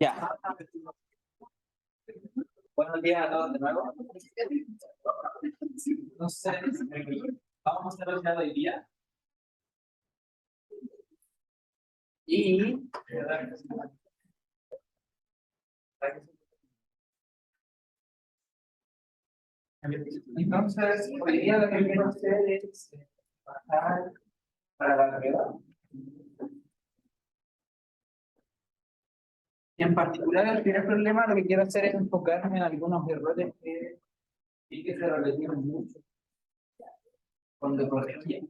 Ya. Buenos días a todos de nuevo. Entonces, vamos a hacer el día de hoy día. Y entonces, hoy día lo que quiero hacer es bajar para la gravedad. Y en particular, el primer problema lo que quiero hacer es enfocarme en algunos errores que sí que se repiten mucho cuando corregí.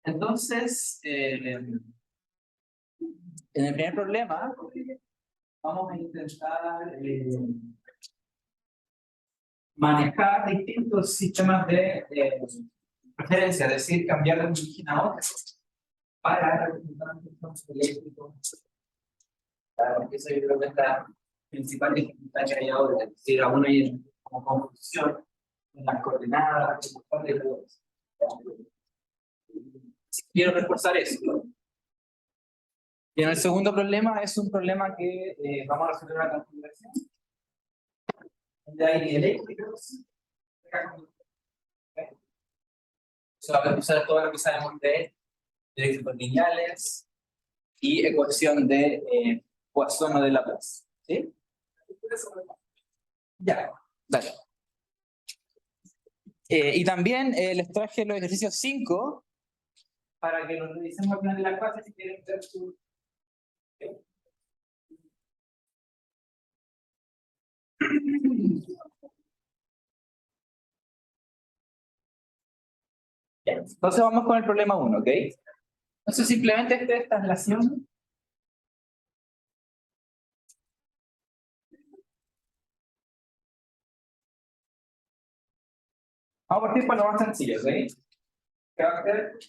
Entonces, en el primer problema, vamos a intentar manejar distintos sistemas de referencia, es decir, cambiar de un origen a otro para representar un sistema eléctrico. Porque eso yo creo que es la principal dificultad que hay ahora, es decir, aún hay como confusión en las coordenadas, y todo eso. Quiero reforzar eso. Y en el segundo problema es un problema que vamos a resolver una configuración de aire eléctricos. So, vamos a usar todo lo que sabemos de eléctricos lineales y ecuación de Poisson o de Laplace. ¿Sí? Ya, dale. Y también les traje los ejercicios 5 para que los revisemos al final de la clase si quieren ver su... Entonces vamos con el problema 1, ¿ok? Entonces simplemente esta es traslación. Vamos a partir por lo más sencillo, ¿ok? ¿Qué va a hacer?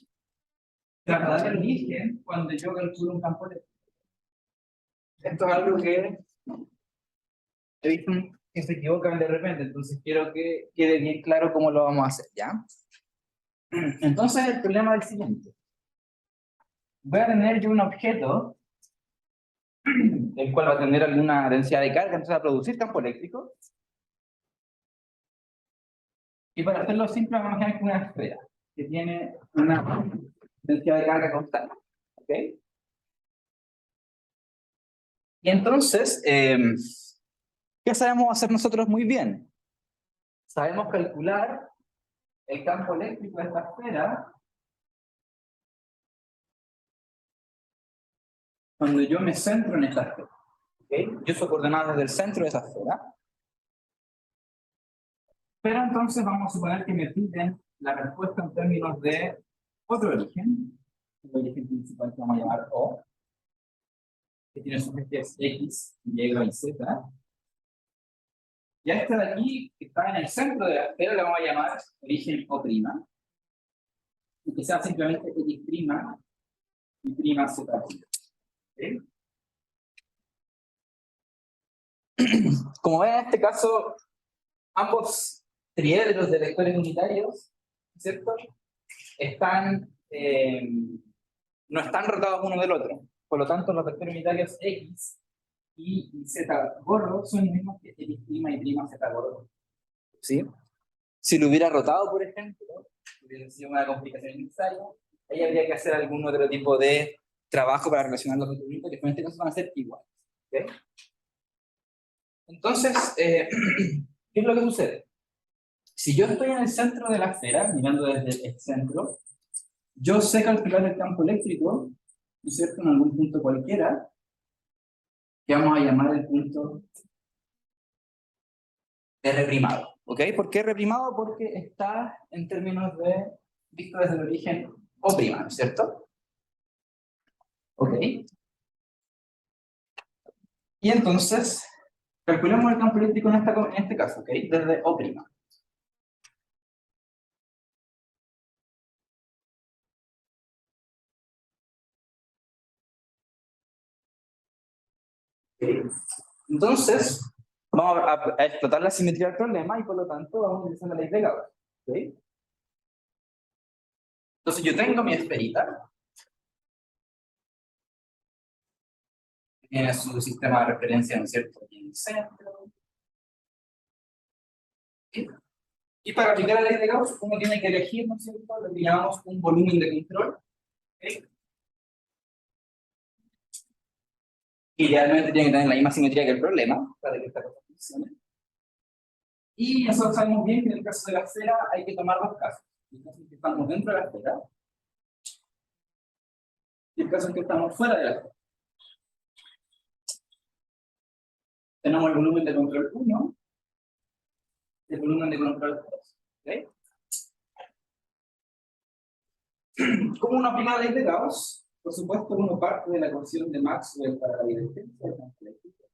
Trasladar el origen cuando yo calculo un campo eléctrico. Esto es algo que he visto que se equivocan de repente, entonces quiero que quede bien claro cómo lo vamos a hacer, ¿ya? Entonces el problema es el siguiente. Voy a tener yo un objeto el cual va a tener alguna densidad de carga, entonces va a producir campo eléctrico. Y para hacerlo simple, vamos a imaginar que una esfera que tiene una densidad de carga constante. ¿Ok? Y entonces, ¿qué sabemos hacer nosotros muy bien? Sabemos calcular el campo eléctrico de esta esfera cuando yo me centro en esta esfera. ¿Okay? Yo uso coordenadas desde el centro de esa esfera. Pero entonces vamos a suponer que me piden la respuesta en términos de otro origen, el origen principal que vamos a llamar O, que tiene sus ejes X, Y y Z. Y a este de aquí, que está en el centro de la esfera, le vamos a llamar origen O', y que sea simplemente X' y Z'. ¿Okay? Como ven, en este caso, ambos triedros de vectores unitarios, ¿cierto? No están rotados uno del otro. Por lo tanto, los vectores unitarios X y Z gordo son los mismos que X' y Z gordo. ¿Sí? Si lo hubiera rotado, por ejemplo, hubiera sido una complicación innecesaria, ahí habría que hacer algún otro tipo de trabajo para relacionar los vectores unitarios, que en este caso van a ser iguales. ¿Okay? Entonces, ¿qué es lo que sucede? Si yo estoy en el centro de la esfera, mirando desde el centro, yo sé calcular el campo eléctrico, ¿no es cierto?, en algún punto cualquiera, que vamos a llamar el punto R'. ¿Ok? ¿Por qué R'? Porque está en términos de visto desde el origen O', ¿no es cierto? ¿Ok? Y entonces, calculemos el campo eléctrico en este caso, ¿ok? Desde O'. ¿Okay? Entonces, vamos a explotar la simetría del problema y por lo tanto vamos a utilizar la ley de Gauss. ¿Okay? Entonces yo tengo mi esferita. tiene su sistema de referencia, ¿no es cierto?, aquí en el centro. Y para aplicar la ley de Gauss, uno tiene que elegir, ¿no es cierto?, lo que llamamos un volumen de control. ¿Okay? Idealmente tiene que tener la misma simetría que el problema, para que esta cosa funcione. Y nosotros sabemos bien que en el caso de la esfera hay que tomar dos casos. El caso en que estamos dentro de la esfera y el caso en que estamos fuera de la esfera. Tenemos el volumen de control 1 y el volumen de control 2. ¿Okay? ¿Cómo uno aplica la ley de Gauss? Por supuesto, uno parte de la ecuación de Maxwell para la divergencia de campo eléctrico.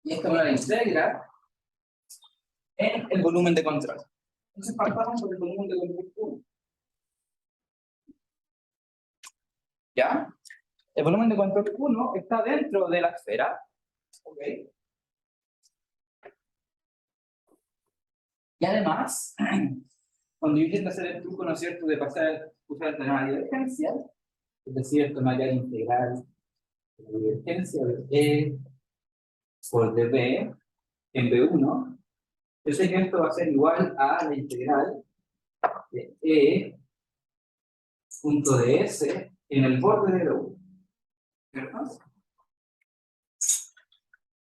Y esto uno la integra en el volumen de control. Entonces partamos por el volumen de control 1. ¿Ya? El volumen de control 1 está dentro de la esfera. ¿Ok? Y además, cuando yo intento hacer el truco, ¿no es cierto?, de usar el teorema de divergencia, es decir, esto me haría integral de la divergencia de E por dB en B1, yo sé que esto va a ser igual a la integral de E punto de S en el borde de B1. ¿Cierto?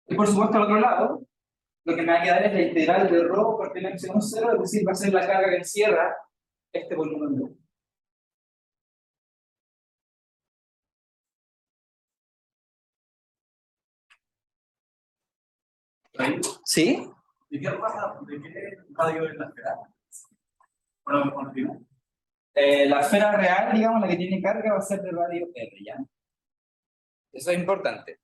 Y por supuesto, al otro lado, lo que me va a quedar es la integral de ρ por t epsilon 0, es decir, va a ser la carga que encierra este volumen de B1. ¿Sí? ¿De qué radio es la esfera? Bueno, me confirmo. La esfera real, digamos, la que tiene carga, va a ser de radio R, ¿ya? Eso es importante.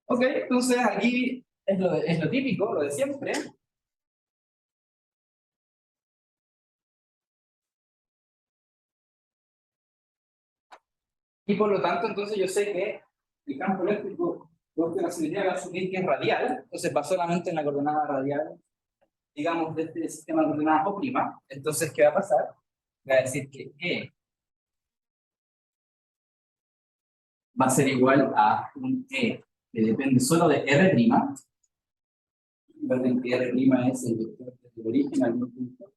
Ok, entonces aquí es lo típico, lo de siempre. Y por lo tanto, entonces yo sé que el campo eléctrico, porque la simetría va a asumir que es radial, entonces va solamente en la coordenada radial, digamos, de este sistema de coordenadas O'. Entonces, ¿qué va a pasar? Va a decir que E va a ser igual a un E que depende solo de R'. Recuerden que R' es el vector del origen al punto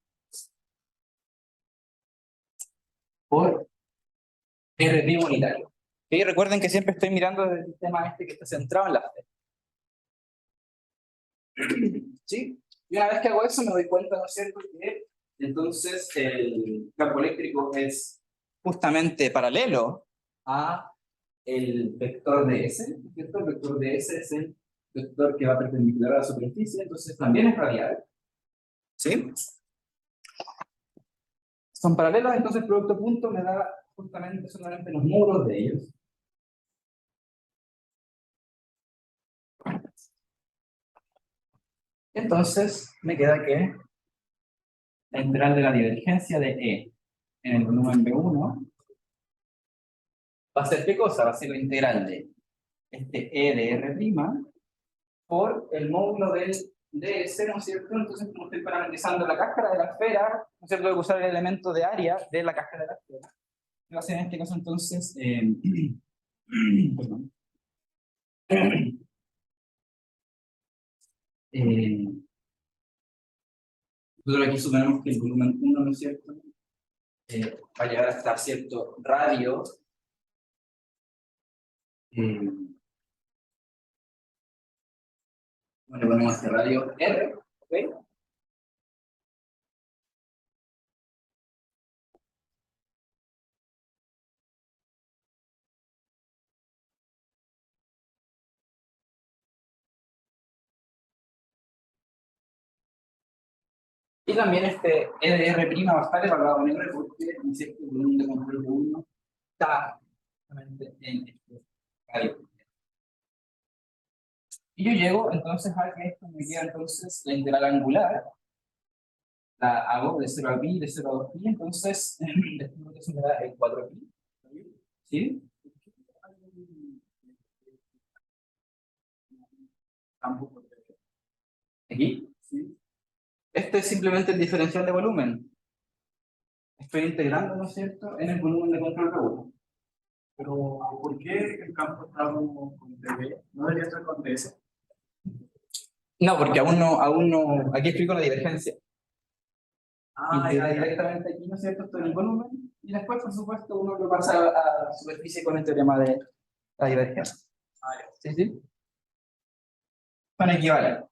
por R' unitario. Y recuerden que siempre estoy mirando desde el sistema este que está centrado en la esfera. ¿Sí? Y una vez que hago eso me doy cuenta, ¿no es cierto?, que entonces el campo eléctrico es justamente paralelo a el vector de S, ¿cierto? El vector de S es el vector que va perpendicular a la superficie, entonces también es radial. ¿Sí? Son paralelos, entonces el producto punto me da justamente solamente los módulos de ellos. Entonces me queda que la integral de la divergencia de E en el volumen B1 va a ser ¿qué cosa? Va a ser la integral de este E de R' por el módulo del ds, ¿no es cierto? Entonces, como estoy parametrizando la cáscara de la esfera, ¿no es cierto?, tengo que usar el elemento de área de la cáscara de la esfera. Va a ser en este caso entonces, perdón. Nosotros aquí suponemos que el volumen 1, ¿no es cierto?, va a llegar hasta cierto radio. Bueno, le ponemos este radio R, ¿ok? Y también este E de R' va a estar evaluado en R porque ¿no es cierto?, el volumen de control de 1 está justamente en este radio. Y yo llego entonces a que esto me queda entonces la integral angular, la hago de 0 a pi, de 0 a 2pi, entonces esto me da el 4pi. ¿Sí? ¿Aquí? ¿Sí? Este es simplemente el diferencial de volumen. Estoy integrando, ¿no es cierto?, en el volumen de control de 1. Pero, ¿por qué el campo está con DB? ¿No debería ser con DS? No, porque aún no, aquí explico la divergencia. Integra directamente aquí, ¿no es cierto?, esto en el volumen, y después, por supuesto, uno lo pasa a superficie con el teorema de la divergencia. ¿Sí, sí? Son equivalentes.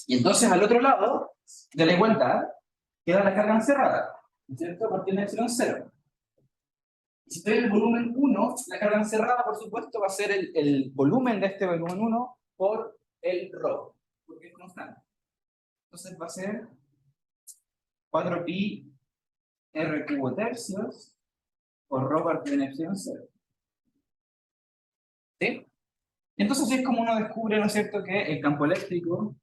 Y entonces, al otro lado de la igualdad, queda la carga encerrada, ¿no es cierto?, a partir de epsilon 0. Y si estoy en el volumen 1, la carga encerrada, por supuesto, va a ser el volumen de este volumen 1 por el ρ, porque es constante. Entonces va a ser 4pi r cubo tercios por ρ partido en epsilon 0. ¿Sí? Entonces es como uno descubre, ¿no es cierto?, que el campo eléctrico...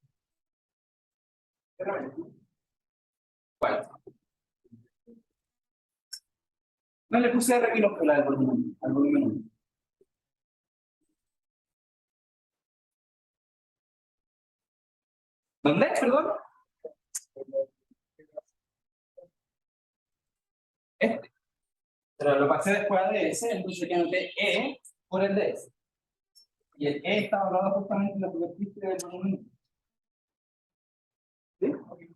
¿Cuál? No le puse R minúscula al volumen 1. ¿Dónde? Perdón. Este. Pero lo pasé después a DS, entonces yo anoté E por el DS. Y el E está hablando justamente de la superficie del volumen 1. ¿Sí? Okay.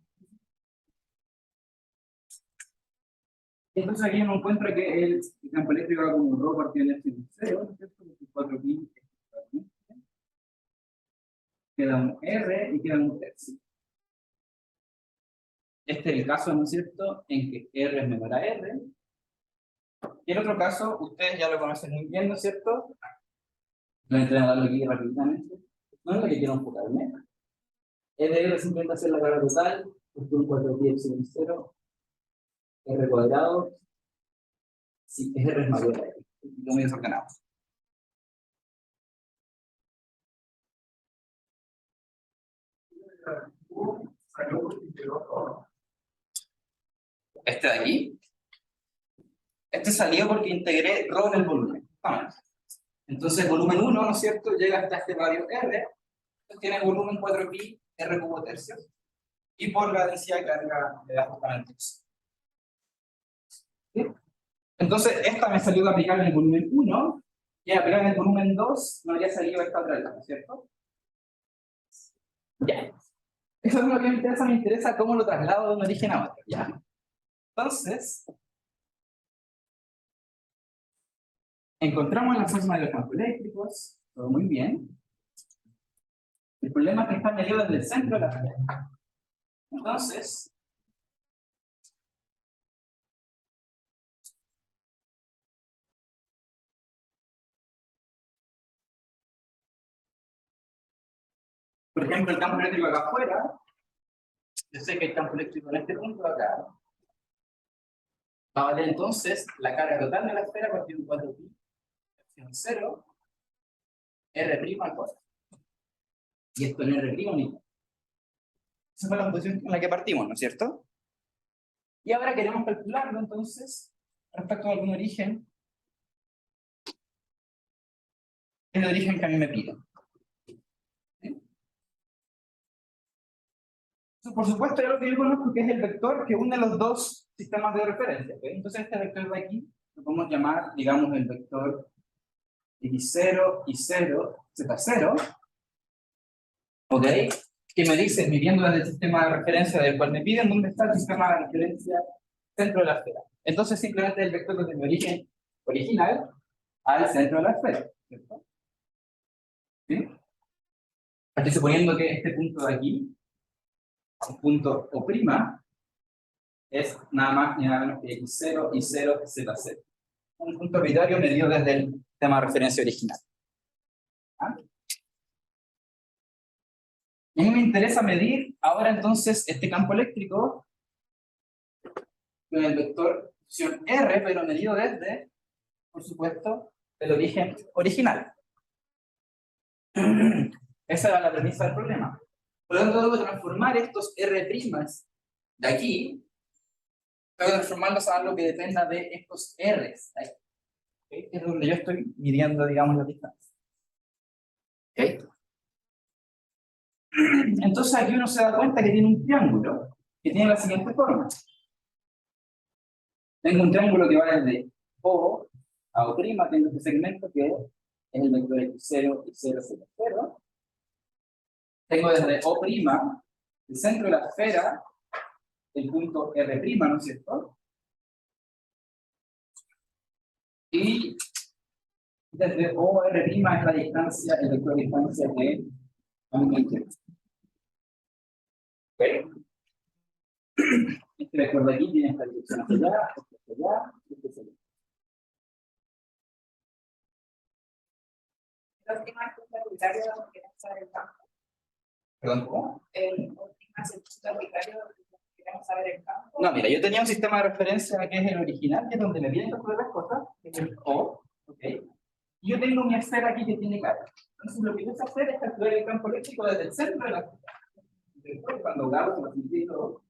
Entonces aquí uno encuentra que el campo eléctrico va como ρ partido en epsilon 0, ¿no es cierto? 4pi. Queda un R y queda un tercio. Este es el caso, ¿no es cierto?, en que R es menor a R. Y el otro caso, ustedes ya lo conocen muy bien, ¿no es cierto? Voy a entrenarlo aquí rápidamente. No es lo que quiero enfocarme. E de R simplemente hacer la carga total, por 4pi epsilon 0, R cuadrado, si R es mayor a R. Lo muy desordenado. Este de aquí. Este salió porque integré ρ en el volumen. Entonces, volumen 1, ¿no es cierto?, llega hasta este radio R. Entonces, tiene volumen 4pi R cubo tercios. Y por la densidad de carga le da justamente eso. ¿Sí? Entonces, esta me salió de aplicar en el volumen 1. Y al aplicar en el volumen 2, no habría salido esta otra etapa, ¿cierto? Ya. Eso es lo que me interesa cómo lo traslado de un origen a otro. ¿Ya? Entonces, encontramos la forma de los campos eléctricos, todo muy bien. El problema es que está medido desde el centro de la esfera. Entonces, por ejemplo, el campo eléctrico acá afuera, yo sé que el campo eléctrico en este punto acá, va a valer entonces la carga total de la esfera partido de 4pi, epsilon 0, R' al cuadrado. Y esto en R' ni. Esa fue la posición en la que partimos, ¿no es cierto? Y ahora queremos calcularlo entonces, respecto a algún origen, el origen que a mí me piden. ¿Sí? Por supuesto, ya lo que yo conozco que es el vector que une los dos sistemas de referencia. ¿Okay? Entonces este vector de aquí lo podemos llamar, digamos, el vector x0, y0, z0. ¿Ok? Que me dice, midiendo desde el sistema de referencia del cual me piden, dónde está el sistema de referencia centro de la esfera. Entonces simplemente el vector desde mi origen original al centro de la esfera. ¿Cierto? ¿Sí? Estoy suponiendo que este punto de aquí, el punto O', es nada más ni nada menos que x0, y0, z0. Un punto arbitrario medido desde el sistema de referencia original. ¿Ah? Y a mí me interesa medir ahora entonces este campo eléctrico con el vector R, pero medido desde, por supuesto, el origen original. Esa era la premisa del problema. Por lo tanto, debo transformar estos R' de aquí, debo transformarlos a algo que dependa de estos R's. Ahí. ¿Okay? Es donde yo estoy midiendo, digamos, la distancia. ¿Okay? Entonces aquí uno se da cuenta que tiene un triángulo que tiene la siguiente forma. Tengo un triángulo que va desde O A' tengo este segmento que es el vector x0 y 0, 0, 0. Tengo desde O', el centro de la esfera, el punto R', ¿no es cierto? Y desde OR' es la distancia, el vector de distancia de ¿ok? Este vector de aquí tiene esta dirección hacia allá, este hacia allá, este hacia allá. Los primas es el punto arbitrario donde queremos saber el campo. ¿Perdón, cómo? El prima es el punto arbitrario donde queremos saber el campo. No, mira, yo tenía un sistema de referencia que es el original, que es donde me vienen todas las cosas, que es el O, ¿ok? Y yo tengo mi esfera aquí que tiene cara. Entonces, lo que yo sé hacer es calcular el campo eléctrico desde el centro de la esfera. Después, cuando Gauss lo y todo,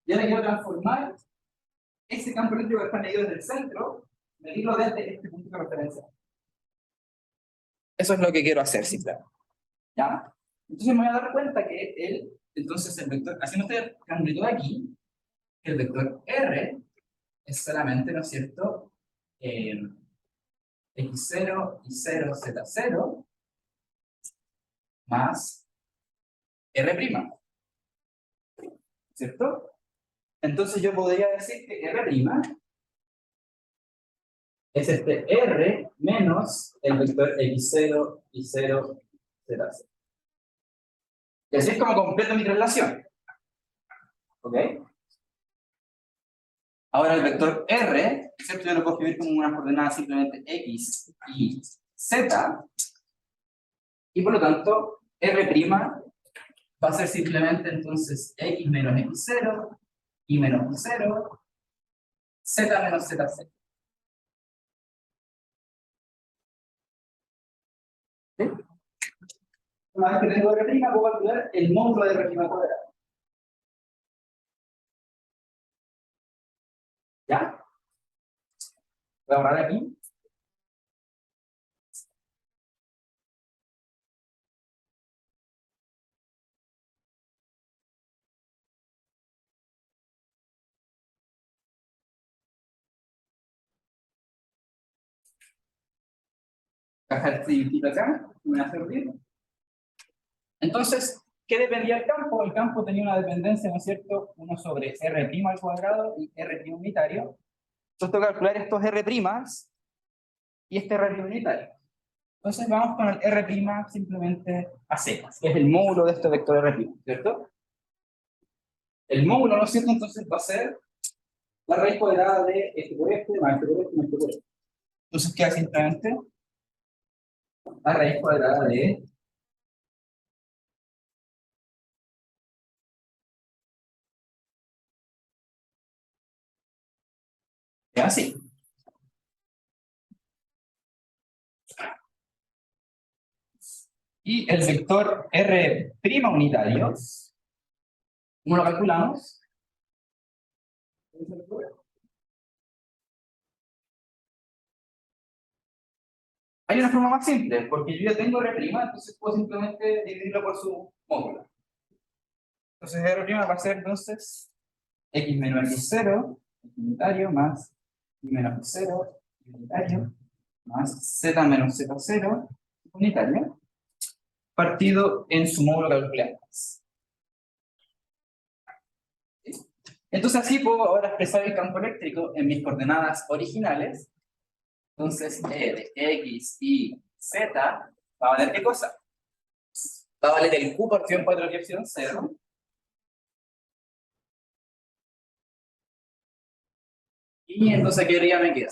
yo le quiero transformar ese campo eléctrico que está medido desde el centro, medirlo desde este punto de referencia. Eso es lo que quiero hacer, sí, claro. ¿Ya? Entonces me voy a dar cuenta que entonces el vector, haciendo este cambio de aquí, el vector R es solamente, ¿no es cierto? X0 y 0, Z0 más R', ¿cierto? Entonces yo podría decir que R' es este R menos el vector X0 y 0, Z0. Y así es como completo mi traslación. ¿Ok? Ahora el vector R, ¿cierto? Yo lo puedo escribir como unas coordenadas simplemente X y Z. Y por lo tanto, R' va a ser simplemente entonces X menos X0, Y menos Y0, Z menos Z0. ¿Sí? Una vez que tengo R', puedo calcular el módulo de R' cuadrado. ¿Ya? Voy a borrar aquí. Bajar este dibujito acá, me va a servir. Entonces, ¿qué dependía el campo? El campo tenía una dependencia, ¿no es cierto? 1 sobre R' al cuadrado y R' unitario. Entonces tengo que calcular estos R' y este R' unitario. Entonces vamos con el R' simplemente a secas, que es el módulo de este vector R', ¿cierto? El módulo, ¿no es cierto? Entonces va a ser la raíz cuadrada de este por este, más este por este, más este por este. Entonces queda simplemente la raíz cuadrada de así. Y el vector R' unitario, ¿cómo lo calculamos? Hay una forma más simple, porque yo ya tengo R', entonces puedo simplemente dividirlo por su módulo. Entonces R' va a ser entonces X menos X0, unitario, más Y menos Y0, unitario, más Z menos Z0, unitario, partido en su módulo calculable. Entonces así puedo ahora expresar el campo eléctrico en mis coordenadas originales. Entonces E de X y Z va a valer ¿qué cosa? Va a valer el Q por opción 4 y opción 0. Y entonces aquí arriba me queda.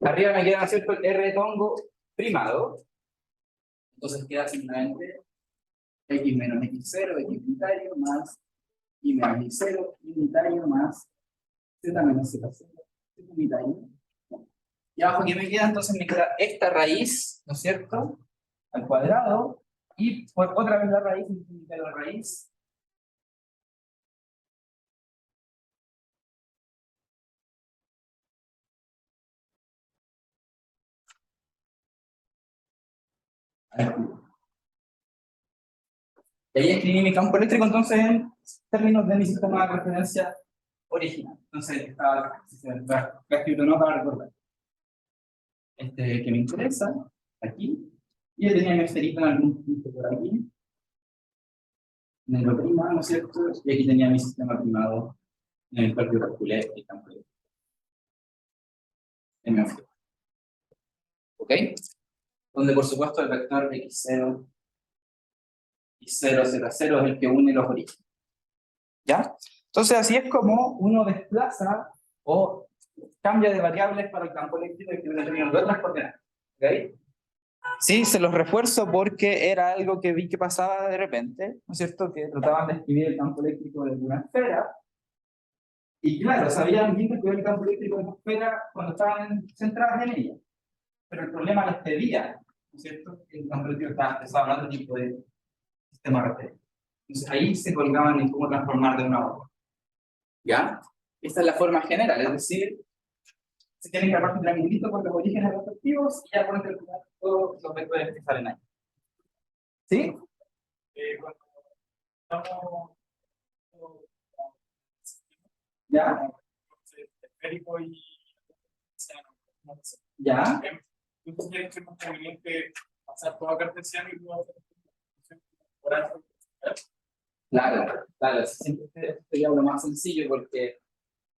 Arriba me queda, ¿no es cierto?, el R tongo primado. Entonces queda simplemente X menos X0, X unitario, más Y menos Y0, Y unitario, más Z menos Z0, Z unitario. Y abajo que me queda, entonces me queda esta raíz, ¿no es cierto?, al cuadrado, y por otra vez la raíz, la raíz. Y ahí escribí mi campo eléctrico, entonces, en términos de mi sistema de referencia original. Entonces, estaba escrito no para recordar. Este que me interesa, aquí. Y yo tenía mi esferito en algún punto por aquí. Negro prima, ¿no es cierto? Y aquí tenía mi sistema primado en el cual yo calculé el campo de M0. ¿Ok? Donde por supuesto el vector x0 y 0, 0, 0 es el que une los orígenes. ¿Ya? Entonces así es como uno desplaza o cambia de variables para el campo eléctrico que viene teniendo otras coordenadas. ¿Ok? Sí, se los refuerzo porque era algo que vi que pasaba de repente, ¿no es cierto? Que trataban de escribir el campo eléctrico de una esfera. Y claro, sabían bien que escribir el campo eléctrico de una esfera cuando estaban centradas en ella. Pero el problema les pedía, ¿no es cierto? Que el campo eléctrico estaba hablando de tipo de sistema referente. Entonces ahí se colgaban en cómo transformar de una a otra. ¿Ya? Esta es la forma general, es decir, se tienen que armar un triangulito con los orígenes respectivos y ya pueden calcular todos los vectores que salen ahí. ¿Sí? Cuando estamos ¿Ya? esférico y ¿Ya? tú tienes que es más conveniente pasar todo a cartesiano y luego hacer por alto. Claro, claro, siempre sería lo más sencillo porque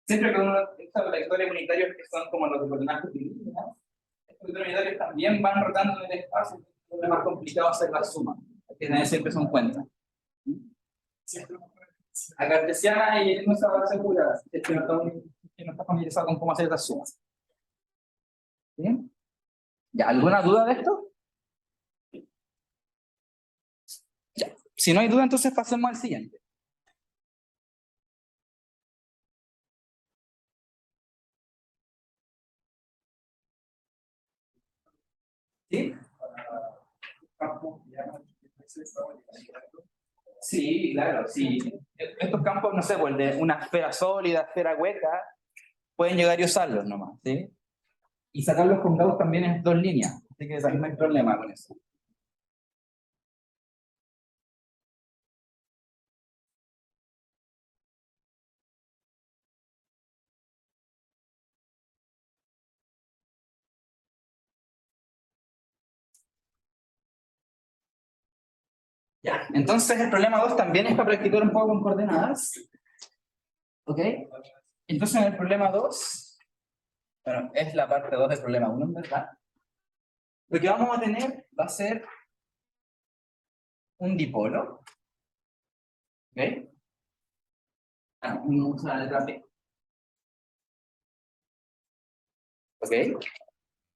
siempre que uno estos vectores unitarios que son como los de coordenadas utilizadas, estos vectores unitarios también van rotando en el espacio, es más complicado hacer la suma, hay que tener siempre eso en cuenta. A cartesiana y no se va a asegurar, es que no está familiarizado con cómo hacer las sumas. ¿Bien? ¿Ya? ¿Alguna duda de esto? Ya. Si no hay duda, entonces pasemos al siguiente. ¿Sí? Sí, claro, sí. Estos campos, no sé, pues de una esfera sólida, esfera hueca, pueden llegar y usarlos nomás, ¿sí? Y sacarlos con Gauss también es dos líneas, así que también no hay problema con eso. Ya, entonces el problema 2 también es para practicar un poco con coordenadas. ¿Ok? Entonces en el problema 2, bueno, es la parte 2 del problema 1, en verdad. Lo que vamos a tener va a ser un dipolo. ¿Ok? Vamos a la letra P. ¿Ok?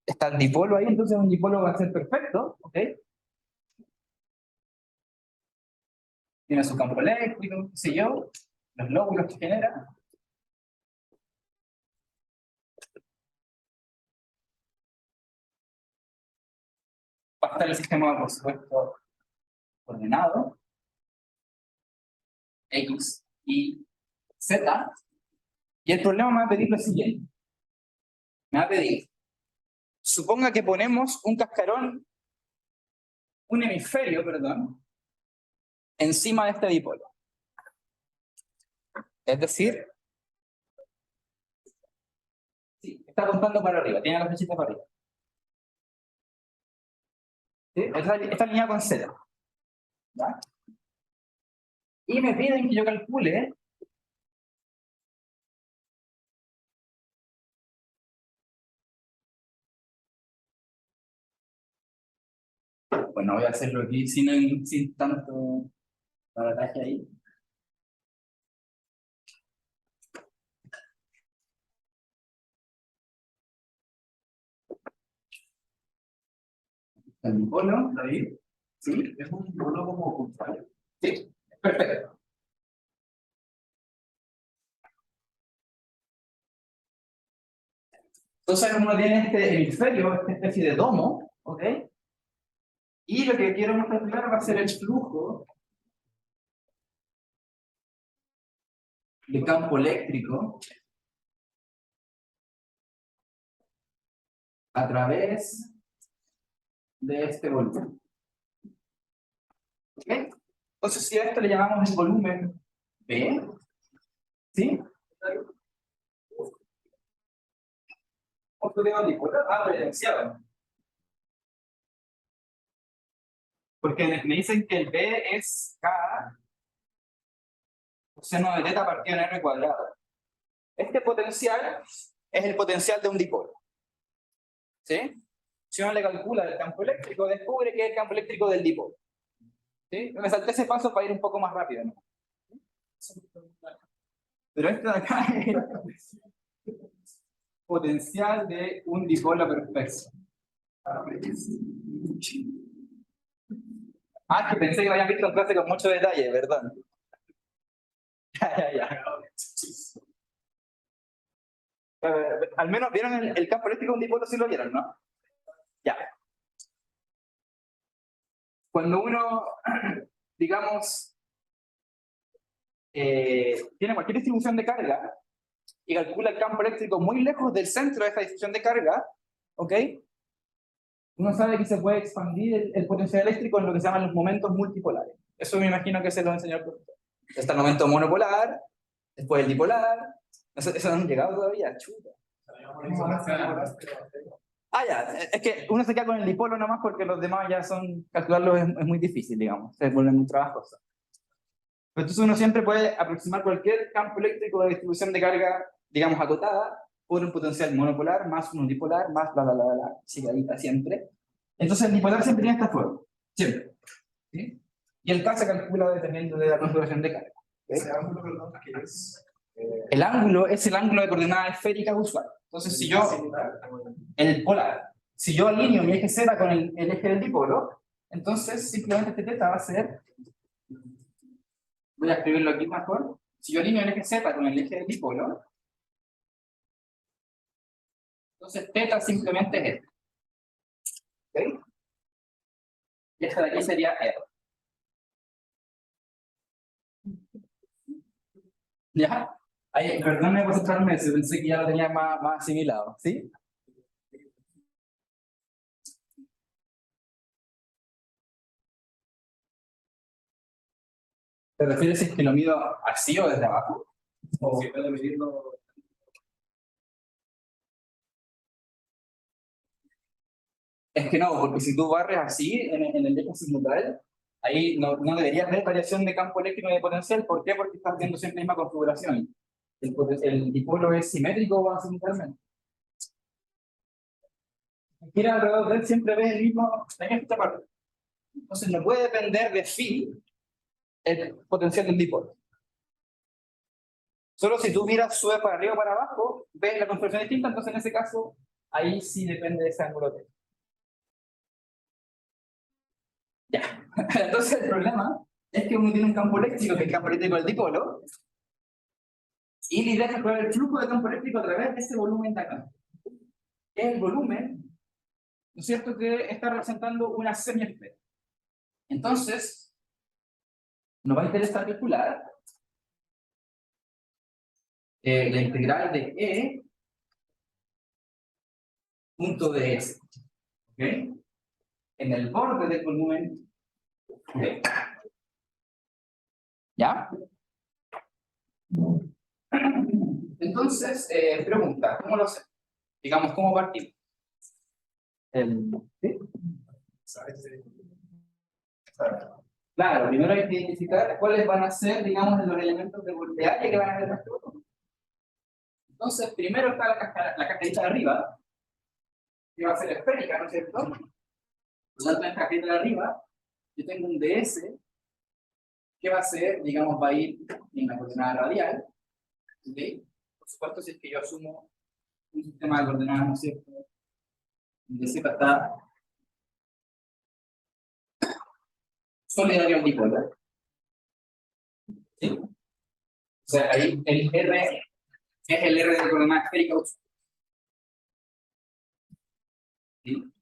Está el dipolo ahí, entonces un dipolo va a ser perfecto. ¿Ok? Tiene su campo eléctrico, qué sé yo, los lóbulos que genera. Va a estar el sistema, por supuesto, ordenado. X, Y, Z. Y el problema me va a pedir lo siguiente. Me va a pedir, suponga que ponemos un cascarón, un hemisferio, perdón, encima de este dipolo. Es decir, sí, está apuntando para arriba, tiene la flechita para arriba. ¿Sí? Esta línea con Z. ¿Ya? Y me piden que yo calcule bueno, voy a hacerlo aquí sin tanto barataje ahí. El dipolo, David. ¿Sí? Es un dipolo como puntual. Sí, perfecto. Entonces uno tiene este hemisferio, esta especie de domo, ¿ok? Y lo que quiero calcular va a ser el flujo de campo eléctrico a través de este volumen. ¿Ok? Entonces si a esto le llamamos el volumen B, ¿sí? estudiado dipolo? Ah, potenciado. Porque me dicen que el B es K seno de teta partido en R cuadrado. Este potencial es el potencial de un dipolo. ¿Sí? Si uno le calcula el campo eléctrico, descubre que es el campo eléctrico del dipolo. ¿Sí? Me salté ese paso para ir un poco más rápido, ¿no? Pero esto de acá es potencial de un dipolo perfecto. Ah, que pensé que lo habían visto en clase con mucho detalle, perdón. Ya. Al menos vieron el campo eléctrico de un dipolo, sí lo vieron, ¿no? Ya. Cuando uno, digamos, tiene cualquier distribución de carga y calcula el campo eléctrico muy lejos del centro de esa distribución de carga, ¿ok? Uno sabe que se puede expandir el potencial eléctrico en lo que se llaman los momentos multipolares. Eso me imagino que se lo enseñó el profesor. Está el momento monopolar, después el dipolar. Eso no han llegado todavía, chuta. Ah, ya, es que uno se queda con el dipolo nomás porque los demás ya son, calcularlos es muy difícil, digamos, se vuelven muy trabajosos. Pero entonces uno siempre puede aproximar cualquier campo eléctrico de distribución de carga, digamos, acotada, por un potencial monopolar, más un dipolar, más bla, bla, bla, bla, sigue ahí para siempre. Entonces el dipolar siempre tiene esta forma, siempre. ¿Sí? Y el K se calcula dependiendo de la configuración de carga. Ese ángulo, perdón, que es... El ángulo es el ángulo de coordenada esférica usual. Entonces, si yo, el polar, si yo alineo mi eje Z con el eje del dipolo, entonces simplemente este teta va a ser, voy a escribirlo aquí mejor, si yo alineo el eje Z con el eje del dipolo, entonces teta simplemente es este. ¿Ok? Y esta de aquí sería R. ¿Ya? Ahí, perdóname por centrarme en eso, pensé que ya lo tenía más asimilado, ¿sí? ¿Te refieres si es que lo mido así o desde abajo? ¿O si puedo medirlo? Es que no, porque si tú barres así en el eje azimutal, ahí no deberías ver variación de campo eléctrico y de potencial. ¿Por qué? Porque estás viendo siempre la misma configuración. El dipolo es simétrico azimutalmente. Gira alrededor de él, siempre ves el mismo en esta parte. Entonces no puede depender de phi el potencial del dipolo. Solo si tú miras, sube para arriba o para abajo, ves la configuración distinta, entonces en ese caso, ahí sí depende de ese ángulo T. Ya. Entonces el problema es que uno tiene un campo eléctrico, que es el campo eléctrico del dipolo, y la idea es calcular el flujo de campo eléctrico a través de ese volumen de acá. El volumen, ¿no es cierto?, que está representando una semiesfera. Entonces, nos va a interesar calcular la integral de E punto ds, ¿ok? En el borde del volumen D. ¿Ya? Entonces, pregunta, ¿cómo lo hacemos? Digamos, ¿cómo partimos? ¿Sí? Claro, primero hay que identificar cuáles van a ser, digamos, los elementos de voltaje que van a haber en nuestro botón. Entonces, primero está la cascarita de arriba, que va a ser esférica, ¿no es cierto? Por lo tanto, en esta cascarita de arriba, yo tengo un ds, que va a ser, digamos, va a ir en la coordenada radial, ¿ok? Por supuesto, si es que yo asumo un sistema de coordenadas, ¿no es cierto? Donde z está solidario al dipolo. ¿Sí? O sea, ahí el R es el R de la coordenada esférica. ¿Sí?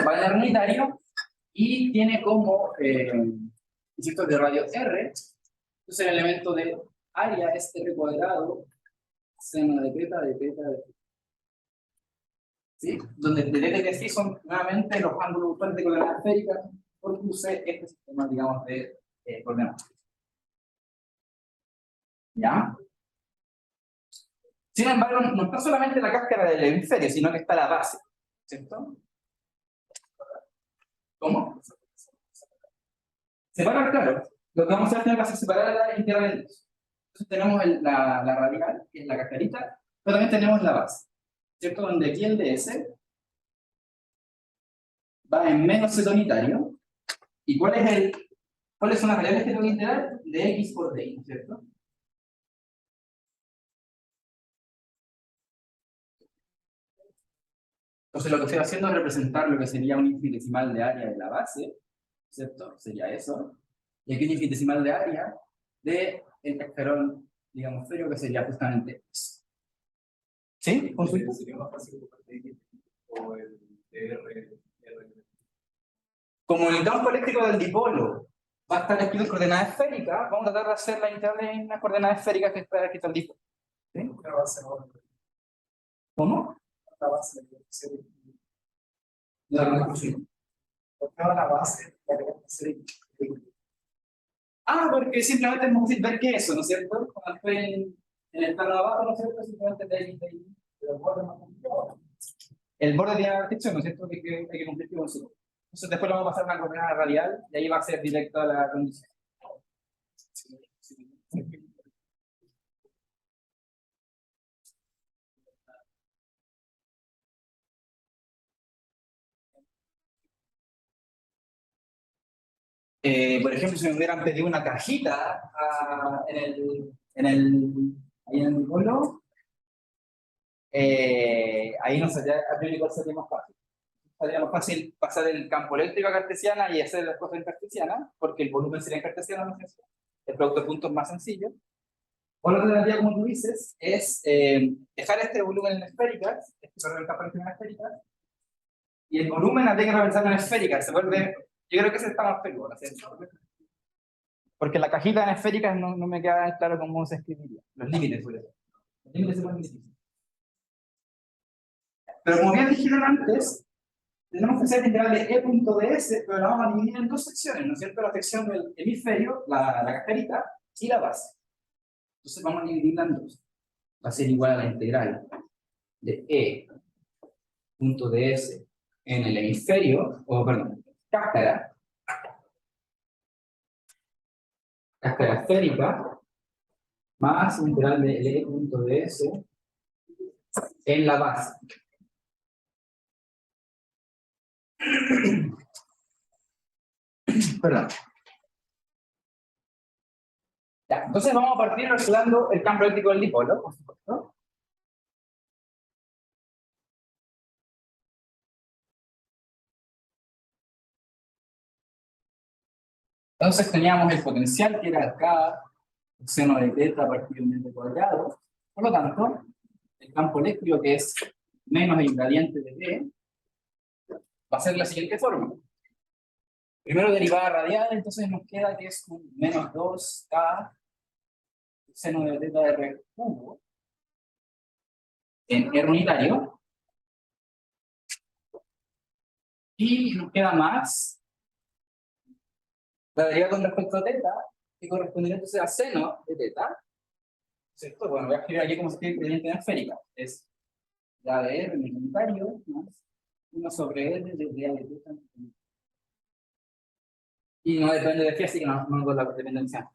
Va a unitario y tiene como insisto, de radio R. Entonces el elemento de área es R cuadrado seno de teta de teta de teta. ¿Sí? Donde de teta y de phi son nuevamente los ángulos usuales de coordenada esférica, porque usé este sistema, digamos, de coordenadas. ¿Ya? Sin embargo, no está solamente la cáscara del hemisferio, sino que está la base, ¿cierto? ¿Cómo? Separar, claro. Lo que vamos a hacer es separar la integral en dos. Entonces tenemos la radical, que es la cascarita, pero también tenemos la base, ¿cierto? Donde aquí el ds va en menos z unitario. ¿Y cuáles son las variables que tengo que integrar? De x por dy, ¿cierto? Entonces lo que estoy haciendo es representar lo que sería un infinitesimal de área de la base, ¿cierto? Sería eso. Y aquí un infinitesimal de área del cascarón, digamos, esférico, que sería justamente eso. ¿Sí? ¿Consulta? Sería más fácil o el R. Como el campo eléctrico del dipolo va a estar escrito en coordenadas esféricas, vamos a tratar de hacer la integral en las coordenadas esféricas que está escrito el dipolo. ¿Sí? ¿Cómo? La base porque simplemente es muy fácil ver que eso, ¿no es cierto? Cuando estoy en el plano de abajo, ¿no es cierto? Simplemente de ahí. Pero el borde es más complicado. El borde tiene la restricción, ¿no es cierto? Que hay que cumplir con eso. Entonces después lo vamos a pasar a una coordenada radial y ahí va a ser directo a la condición. Por ejemplo, si me hubieran pedido una cajita ahí en el dipolo, ahí no sería, a priori, ¿cuál sería más fácil? Sería más fácil pasar el campo eléctrico a cartesiana y hacer las cosas en cartesiana, porque el volumen sería en cartesiana, ¿no es cierto? El producto de puntos más sencillo. O la alternativa, como tú dices, es dejar este volumen en esféricas, el campo eléctrico en esféricas, y el volumen habría que representarlo en esféricas, se vuelve, yo creo que ese está más peludo, ¿no es cierto? Porque la cajita en esféricas no me queda claro cómo se escribiría. Los límites, sobre todo. Los límites se ponen difíciles. Pero como bien dijeron antes, tenemos que hacer la integral de e.ds, pero la vamos a dividir en dos secciones, ¿no es cierto? La sección del hemisferio, la cascarita, y la base. Entonces vamos a dividirla en dos. Va a ser igual a la integral de e.ds en el hemisferio, o perdón, cáscara esférica, más integral de e.ds en la base. Perdón. Ya, entonces vamos a partir calculando el campo eléctrico del dipolo, por supuesto. Entonces teníamos el potencial que era K seno de teta partido en el cuadrado. Por lo tanto, el campo eléctrico, que es menos el gradiente de D, va a ser la siguiente forma. Primero derivada radial, entonces nos queda que es un menos 2K seno de teta de R cubo en R unitario. Y nos queda más la derivada con respecto a teta, que correspondería entonces a seno de teta, ¿cierto? Bueno, voy a escribir aquí como se escribe gradiente en esférica. Es la de R en el unitario más 1 sobre R de D de teta. Y no depende de phi, así que no con la dependencia.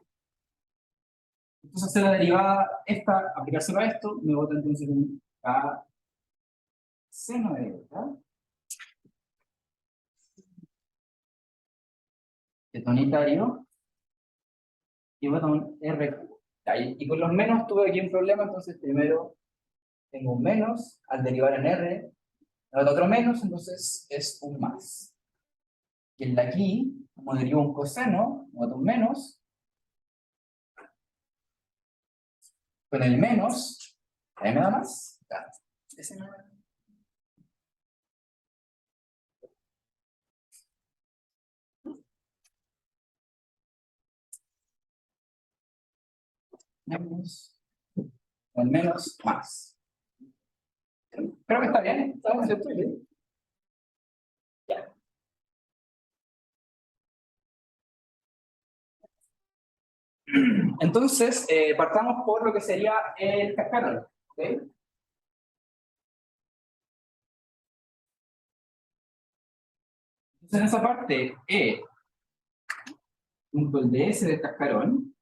Entonces hacer la derivada, esta, aplicárselo a esto, me bota entonces un K seno de teta. Teta unitario. Y bota un R cubo. Y con los menos tuve aquí un problema, entonces primero tengo un menos, al derivar en R, otro menos, entonces es un más. Y el de aquí, como derivo un coseno, boto un menos, con el menos, ahí me da más, ese me da. Menos, con menos, más. Creo que está bien, ¿está bien, cierto? Ya. Entonces, partamos por lo que sería el cascarón. ¿Ok? Entonces en esa parte, E junto al DS del cascarón,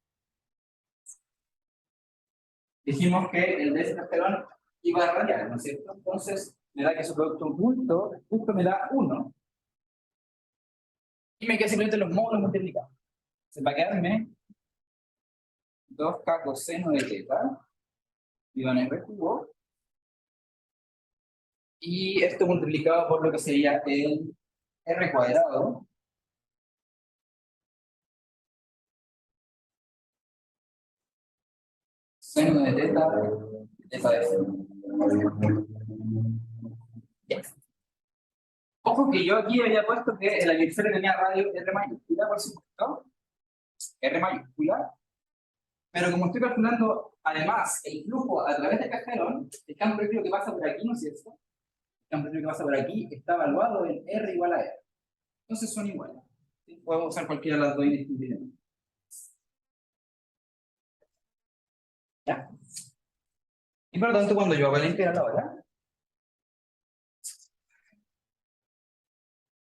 dijimos que el DS del cascarón iba a radiar, ¿no es cierto? Entonces me da que su producto oculto justo me da 1, y me queda simplemente los módulos multiplicados. Se va a quedarme 2K coseno de teta, dividido en R cubo, y esto multiplicado por lo que sería el R cuadrado, seno de teta de cero. Ya. Ojo que yo aquí había puesto que el hemisferio tenía radio R mayúscula, por supuesto, R mayúscula, pero como estoy calculando además el flujo a través del cascarón, el campo eléctrico que pasa por aquí, ¿no es cierto? El campo eléctrico que pasa por aquí está evaluado en R igual a R. Entonces son iguales. ¿Sí? Podemos usar cualquiera de las dos indistintamente. ¿Ya? Y por lo tanto, cuando yo hago la integral ahora,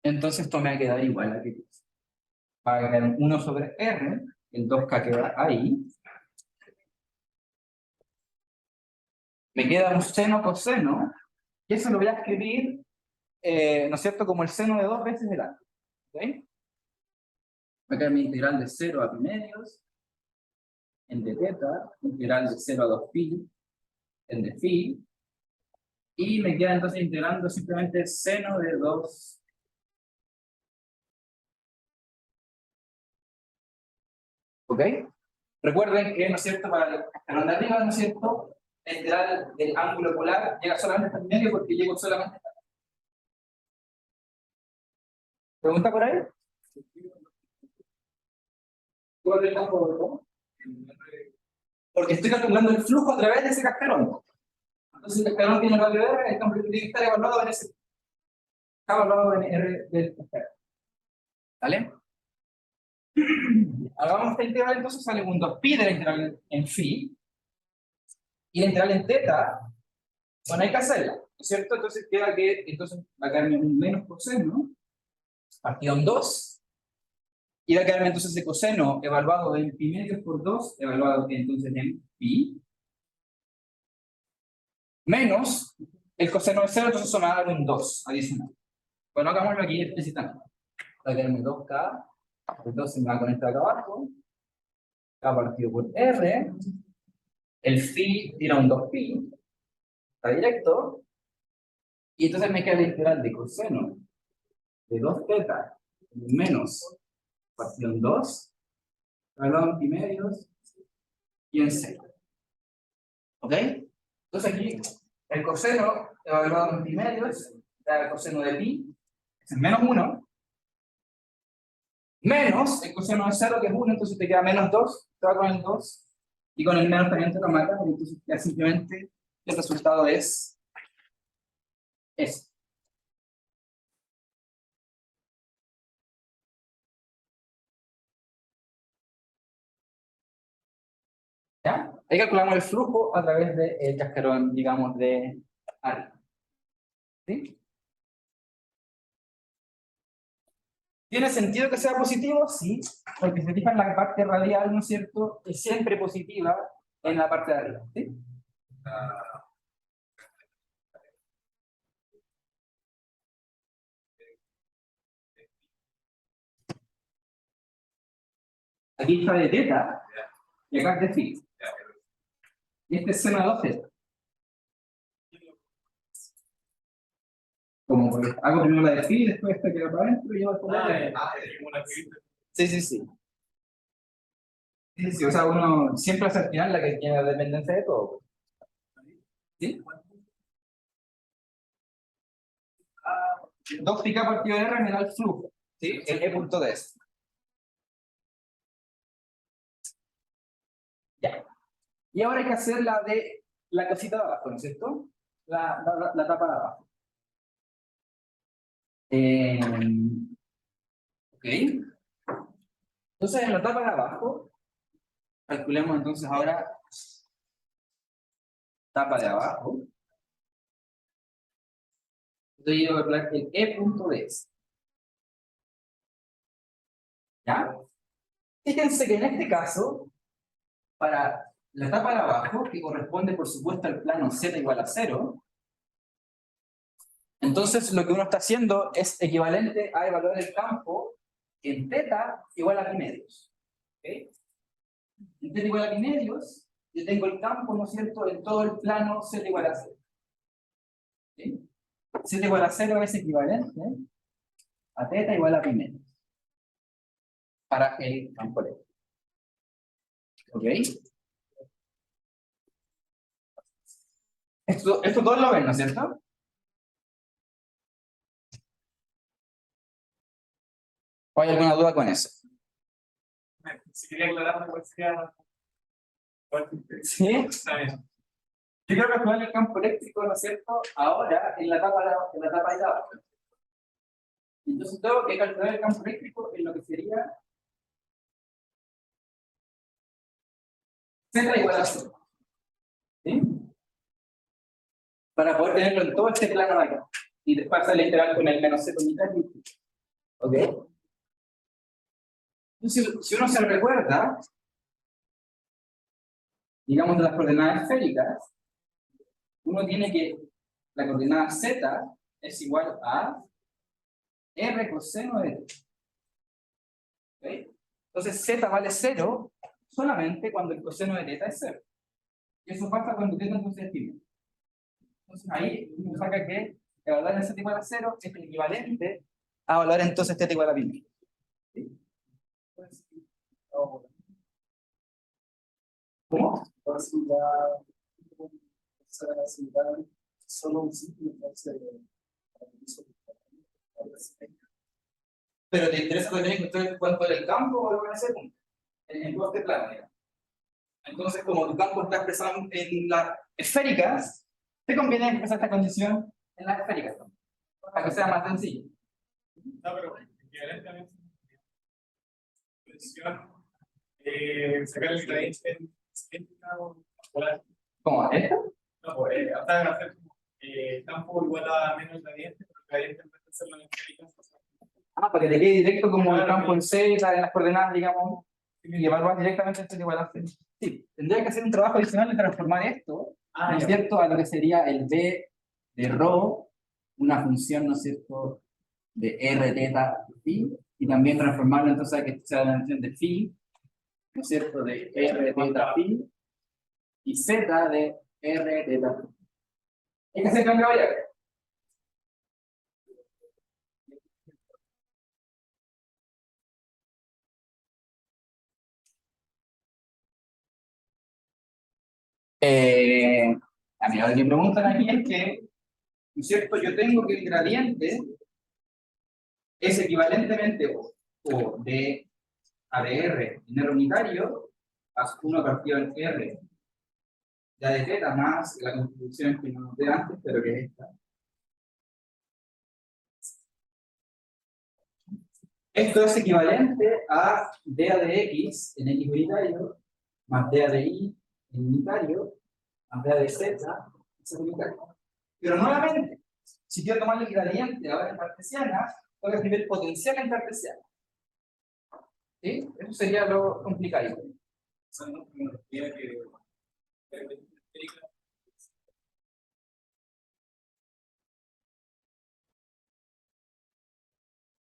entonces esto me va a quedar igual a que va a quedar 1 sobre R, el 2K queda ahí. Me queda un seno coseno, y eso lo voy a escribir, ¿no es cierto?, como el seno de 2 veces el ángulo. ¿Ok? Va a quedar mi integral de 0 a pi medios, en d teta, integral de 0 a 2 pi, en d phi, y me queda entonces integrando simplemente seno de 2. ¿Ok? Recuerden que, ¿no es cierto?, para el cascarón de arriba, ¿no es cierto?, la integral del ángulo polar llega solamente hasta el medio porque llego solamente hasta acá. ¿Pregunta por ahí? ¿Cuál es el campo de todo? Porque estoy calculando el flujo a través de ese cascarón. Entonces el cascarón tiene radio R, el campo tiene que estar evaluado en ese. Está evaluado en R del cascarón. ¿Vale? Hagamos esta integral, entonces sale un 2pi de la integral en phi. Y la integral en teta, bueno, hay que hacerla, ¿no es cierto? Entonces queda que, entonces va a quedarme un menos coseno, partido en 2, y va a quedarme entonces de coseno evaluado en pi medios por 2, evaluado entonces en pi, menos el coseno de 0, entonces eso me va a dar un 2 adicional. Bueno, hagámoslo aquí explícitamente. Va a quedarme 2K, entonces me va a conectar acá abajo, K partido por R, el phi tira un 2pi, está directo, y entonces me queda la integral de coseno de 2 teta menos partido en 2, evaluado en pi medios y en 0. ¿Ok? Entonces aquí el coseno evaluado en pi medios da el coseno de pi, es menos 1, menos el coseno de 0, que es 1, entonces te queda menos 2, te va con el 2, y con el menos también te lo matas, entonces ya simplemente el resultado es ese. ¿Ya? Ahí calculamos el flujo a través del cascarón, digamos, de arriba. ¿Sí? ¿Tiene sentido que sea positivo? Sí, porque si se fijan la parte radial, ¿no es cierto?, es siempre positiva en la parte de arriba. ¿Sí? Aquí está de teta y acá es de phi. Y este es seno de 2 teta. Como hago primero la de phi, después esta que va para adentro y yo después la de Sí, sí, sí. Sí, sí, o sea, uno siempre hace al final la que tiene dependencia de todo. ¿Sí? 2πk partido de R me da el flujo. ¿Sí? El E punto ds. Ya. Y ahora hay que hacer la de la cosita de abajo, ¿no es cierto? La tapa de abajo. Ok. Entonces en la tapa de abajo, calculemos entonces ahora tapa de abajo. Entonces yo voy a calcular el E punto ds. ¿Ya? Fíjense que en este caso, para la tapa de abajo, que corresponde por supuesto al plano z igual a 0, entonces lo que uno está haciendo es equivalente a evaluar el campo en θ igual a pi medios. ¿Okay? En θ igual a pi medios, yo tengo el campo, ¿no es cierto?, en todo el plano z igual a 0. ¿Okay? Z igual a 0 es equivalente a θ igual a pi medios para el campo eléctrico. ¿Ok? Esto todos lo ven, ¿no es cierto? ¿O hay alguna duda con eso? Si quería aclarar cuál sería. Sí. Está bien. Yo quiero calcular el campo eléctrico, ¿no es cierto? Ahora en la etapa de abajo. Entonces tengo que calcular el campo eléctrico en lo que sería Z igual a 0. ¿Sí? Para poder tenerlo en todo este plano de acá. Y después hacer la integral con el menos z unitario. ¿Ok? Entonces, si uno se recuerda, digamos de las coordenadas esféricas, uno tiene que la coordenada z es igual a r coseno de t. ¿Ok? Entonces z vale 0 solamente cuando el coseno de θ es 0. Y eso pasa cuando θ entonces es pi. Entonces ahí uno saca que evaluar el z igual a 0 es el equivalente a evaluar entonces θ igual a pi. ¿Sí? ¿Cómo? Solo un sitio, ¿Pero te interesa también encontrar cuánto era el campo o lo que hacer en todo este plano? Digamos. Entonces, como tu campo está expresado en las esféricas, te conviene expresar esta condición en las esféricas, ¿no? Para que sea más sencillo. No, pero equivalentemente. Sacar el gradiente en polar. ¿Cómo? ¿Esto? No, pues hasta hacer campo igual a menos gradiente, pero el gradiente en vez de hacerlo en esféricas. Ah, para que te quede directo como el campo en Z, en las coordenadas, digamos, y evaluar directamente este igual a 0. Sí, tendría que hacer un trabajo adicional de transformar esto, ¿no es cierto?, a lo que sería el B de rho, una función, ¿no es cierto?, de R teta phi, y también transformarlo entonces a que sea la función de phi, ¿no es cierto?, de R teta phi, y Z de R teta phi. Hay que hacer cambio de variable. A mí lo que me preguntan aquí es que, ¿no es cierto?, yo tengo que el gradiente es equivalentemente o de ADR en R unitario a 1 partido en R de A de θ más la contribución que nos de antes, pero que es esta. Esto es equivalente a dA de X en X unitario más dA de Y en unitario más dA de Z en unitario. Pero nuevamente, si quiero tomar el gradiente ahora en cartesiana, tengo que escribir potencial en cartesiana. ¿Sí? Eso sería lo complicado.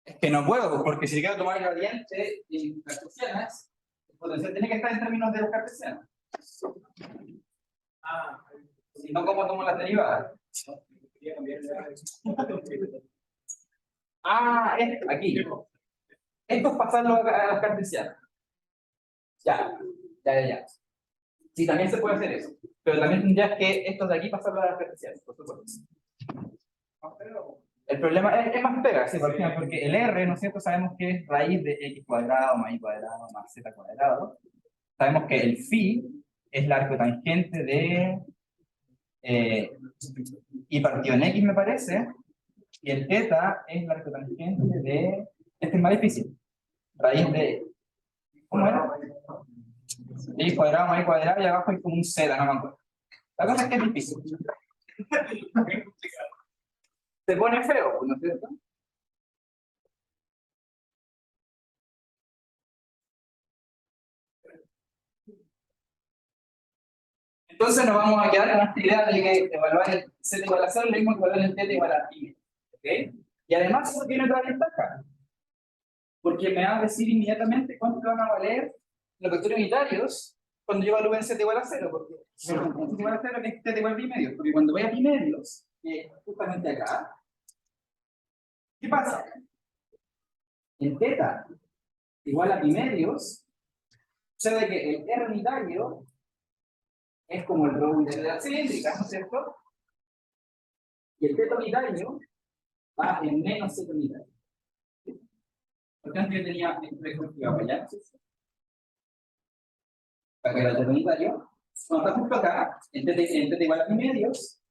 Es que no puedo, porque si quiero tomar el gradiente en cartesianas, el potencial tiene que estar en términos de los cartesianos. Si no, ¿cómo tomo las derivadas? Esto, aquí. Esto es pasarlo a las cartesianas. Ya. Sí, también se puede hacer eso. Pero también tendrías que estos de aquí pasarlo a las cartesianas, por supuesto. El problema es más pega, sí, porque el R, ¿no es cierto? Sabemos que es raíz de x cuadrado más y cuadrado más z cuadrado. Sabemos que el phi es la arcotangente de y partido en x, me parece. Y el θ es la arcotangente de. Este es más difícil. Raíz de. ¿Cómo era? Y cuadrado más y cuadrado, y abajo hay como un z, no me acuerdo. La cosa es que es difícil. Se pone feo, ¿no es cierto? Entonces nos vamos a quedar con esta idea de que evaluar el z igual a 0 es lo mismo que evaluar el θ igual a pi. ¿Ok? Y además eso tiene otra ventaja. Porque me va a decir inmediatamente cuánto van a valer los vectores unitarios cuando yo evalúe en z igual a 0. Porque z igual a 0 es θ igual a pi medios. Porque cuando voy a pi medios, justamente acá, ¿qué pasa? En θ igual a pi medios, sucede que el R unitario es como el rho de la cilíndrica, ¿no es cierto? Y el θ unitario va en menos z unitario. Por tanto, yo tenía este vector que iba para allá, para que era el θ unitario. Cuando está justo acá, en θ igual a pi medios,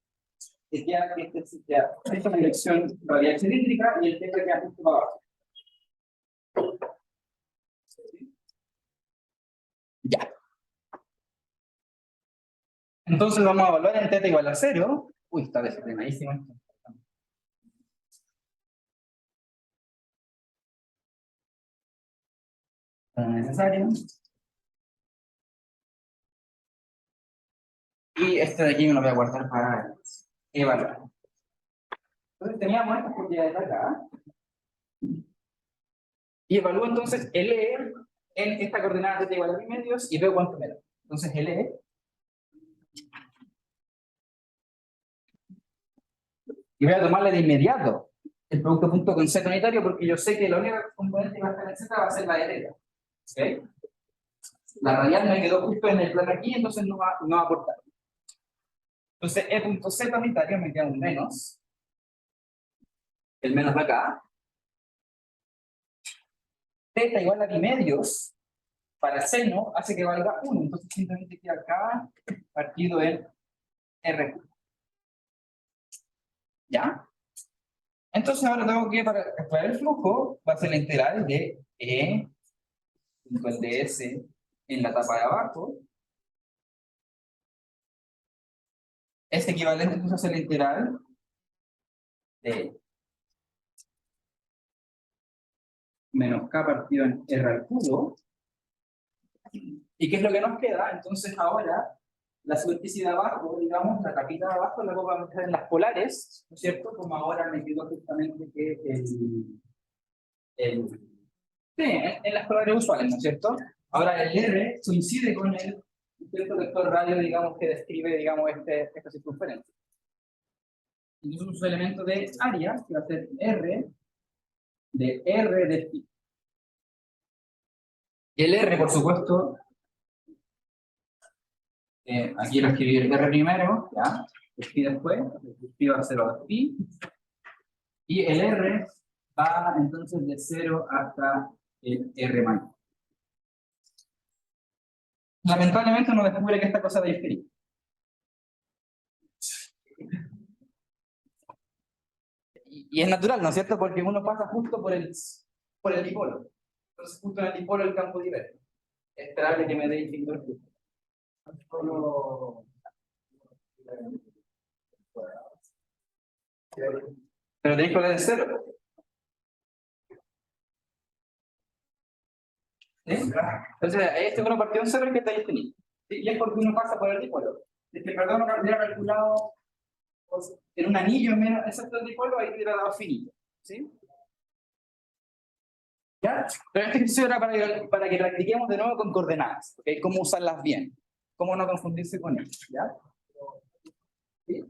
esta es la dirección radial cilíndrica y el θ queda justo para abajo. Ya. Entonces vamos a evaluar en θ igual a 0. Uy, está desordenadísimo esto. No es necesario. Y este de aquí me lo voy a guardar para evaluar. Entonces teníamos estas propiedades de acá. Y evalúo entonces LE en esta coordenada θ igual a pi medios y veo cuánto me da. Entonces LE. Y voy a tomarle de inmediato el producto punto con z unitario porque yo sé que la única componente que va a estar en z va a ser la de θ. ¿Ok? La radial me quedó justo en el plano aquí, entonces no va a aportar. Entonces E punto z unitario me queda un menos. El menos de acá. θ igual a pi medios para el seno hace que valga 1. Entonces simplemente queda acá partido en R. ¿Ya? Entonces ahora tengo que, para el flujo, va a ser la integral de E punto el ds en la tapa de abajo. Es equivalente entonces a la integral de menos k partido en R al cubo. ¿Y qué es lo que nos queda? Entonces ahora la superficie de abajo, digamos, la capita de abajo la vamos a meter en las polares, ¿no es cierto? Como ahora me quedó justamente que sí, en las polares usuales, ¿no es cierto? Ahora el R coincide con el vector radio, digamos, que describe, digamos, esta circunferencia. Entonces un elemento de área que va a ser R de pi. Y el R, por supuesto, aquí lo escribí el R primero, ¿ya? El pi después, el pi va a 0 a pi. Y el R va entonces de 0 hasta el R mayor. Lamentablemente uno descubre que esta cosa va a diferir. Y es natural, ¿no es cierto? Porque uno pasa justo por el dipolo. Entonces justo en el dipolo el campo diverge. Es esperable que me dé infinito el flujo. Pero tenéis que hablar de 0. ¿Sí? Entonces, este es una partida de 0 que está infinito. ¿Sí? Y es porque uno pasa por el dipolo. Si que perdón, no hubiera calculado en un anillo menos exacto del dipolo, ahí hubiera dado finito. ¿Sí? ¿Ya? Pero este ejercicio era para que practiquemos de nuevo con coordenadas. ¿Okay? Cómo usarlas bien. Cómo no confundirse con ellas. ¿Ya? ¿Sí?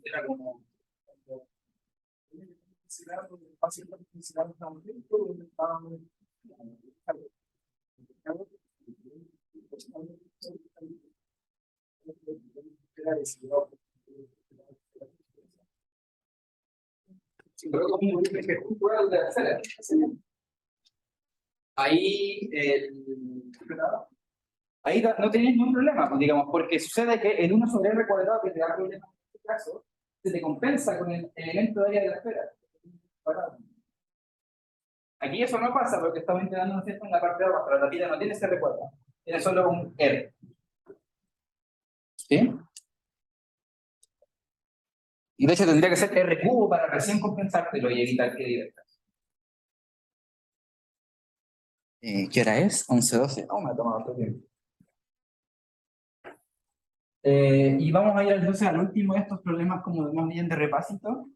Era como ahí Ahí no tenéis ningún problema, pues, digamos, porque sucede que el 1 sobre r cuadrado, que te da problema en este caso, se te compensa con el elemento de área de la esfera. Aquí eso no pasa porque estamos integrando, ¿no es cierto?, en la parte de abajo, la tapita no tiene ese r cuadrado, tiene solo un r. ¿Sí? Y de hecho tendría que ser r cubo para recién compensártelo y evitar que diviertas. ¿Qué hora es? 11:12. Oh, me ha tomado otro tiempo. Y vamos a ir entonces al último de estos problemas como más bien de repásito.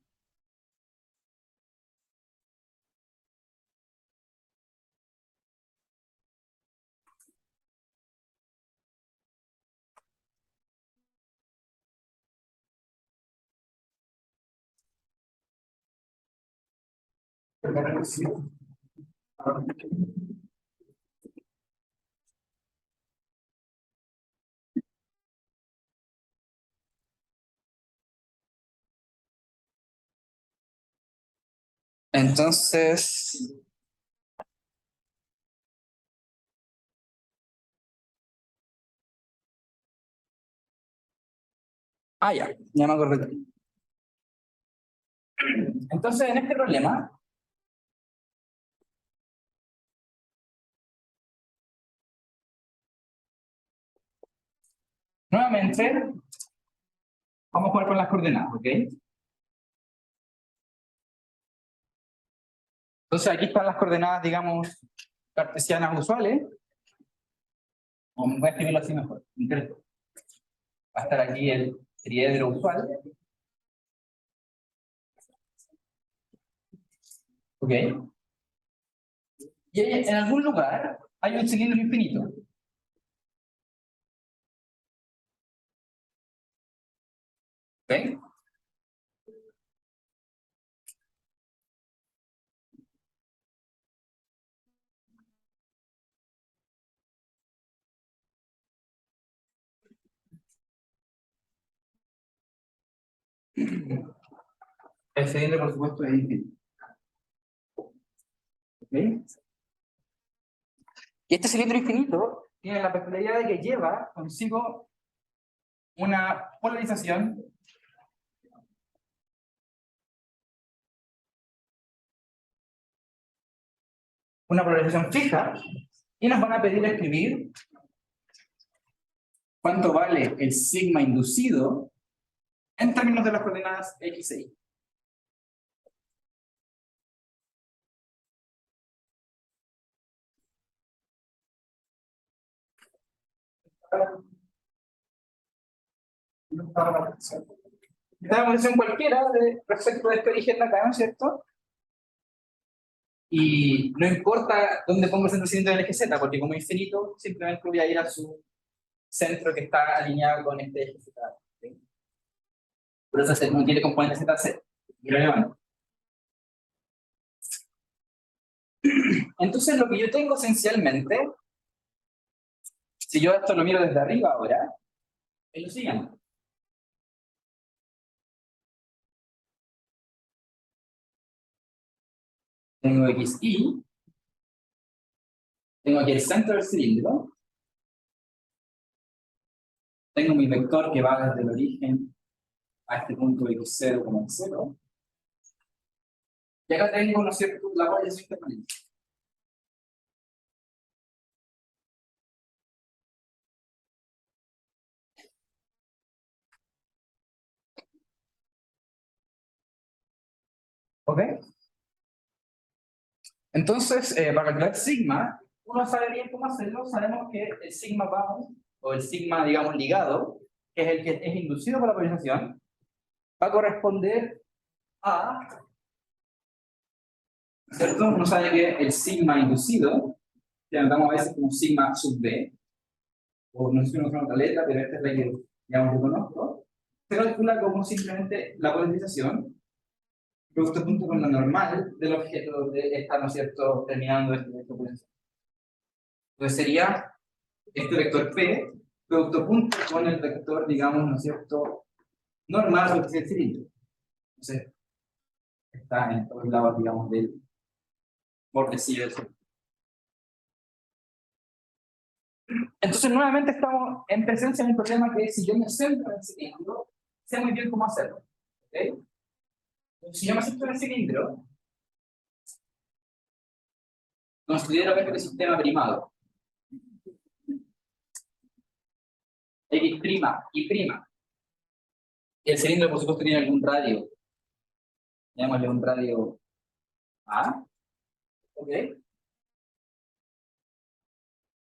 Entonces, ya me acordé. Entonces, en este problema, nuevamente, vamos a jugar con las coordenadas, ¿ok? Entonces, aquí están las coordenadas, digamos, cartesianas usuales. O voy a escribirlo así mejor. Concreto. Va a estar aquí el triedro usual. ¿Ok? Y en algún lugar hay un cilindro infinito. ¿Ok? El cilindro, por supuesto, es infinito. ¿Ok? Y este cilindro infinito tiene la peculiaridad de que lleva consigo una polarización fija y nos van a pedir escribir cuánto vale el sigma inducido en términos de las coordenadas x e y. Esta función cualquiera respecto de este origen de acá, ¿no es cierto? Y no importa dónde pongo el centro cilíndrico del eje z, porque como es infinito, simplemente voy a ir a su centro que está alineado con este eje z. ¿Sí? Por eso no tiene componente zc. Irrelevante. Entonces lo que yo tengo esencialmente, si yo esto lo miro desde arriba ahora, es lo siguiente. Tengo xy, tengo aquí el centro del cilindro, tengo mi vector que va desde el origen a este punto x0 como el 0, y acá tengo, ¿no es cierto?, la polarización permanente. ¿Ok? Entonces, para calcular sigma, uno sabe bien cómo hacerlo. Sabemos que el sigma bound, o el sigma, digamos, ligado, que es el que es inducido por la polarización, va a corresponder a, ¿cierto? Uno sabe que el sigma inducido, que anotamos a veces como sigma sub b, o no sé si uno usa otra letra, pero esta es la que, digamos, yo conozco, se calcula como simplemente la polarización producto punto con la normal del objeto donde está, ¿no es cierto?, terminando este vector potencial. Entonces sería este vector P, producto punto con el vector, digamos, ¿no es cierto?, normal del cilindro. Entonces, está en todos lados, digamos, del bordecillo del cilindro. Entonces, nuevamente estamos en presencia de un problema que si yo me centro en el cilindro, sé muy bien cómo hacerlo. ¿Ok? Entonces, si yo me centro en el cilindro, considero que este sistema primado. X', Y'. Y el cilindro, por supuesto, tiene algún radio. Llamémosle un radio A. ¿Ok?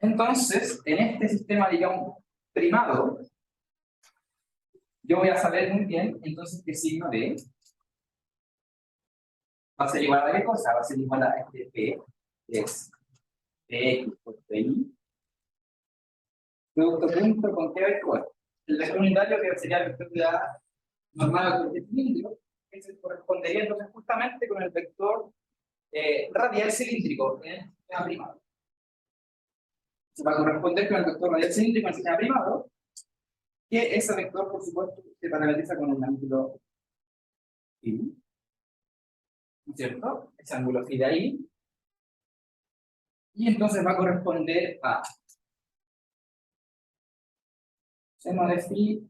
Entonces, en este sistema, digamos, primado, yo voy a saber muy bien, entonces, qué signo de va a ser igual a qué cosa, va a ser igual a este P, que es Px por Pi, producto punto con qué vector. El vector unitario que sería el vector de A normal del cilindro, que se correspondería entonces justamente con el vector radial cilíndrico en el sistema primado. Se va a corresponder con el vector radial cilíndrico en el sistema primado, que ese vector, por supuesto, se parametriza con un ángulo phi, ¿no es cierto? Ese ángulo phi de ahí. Y entonces va a corresponder a seno de phi,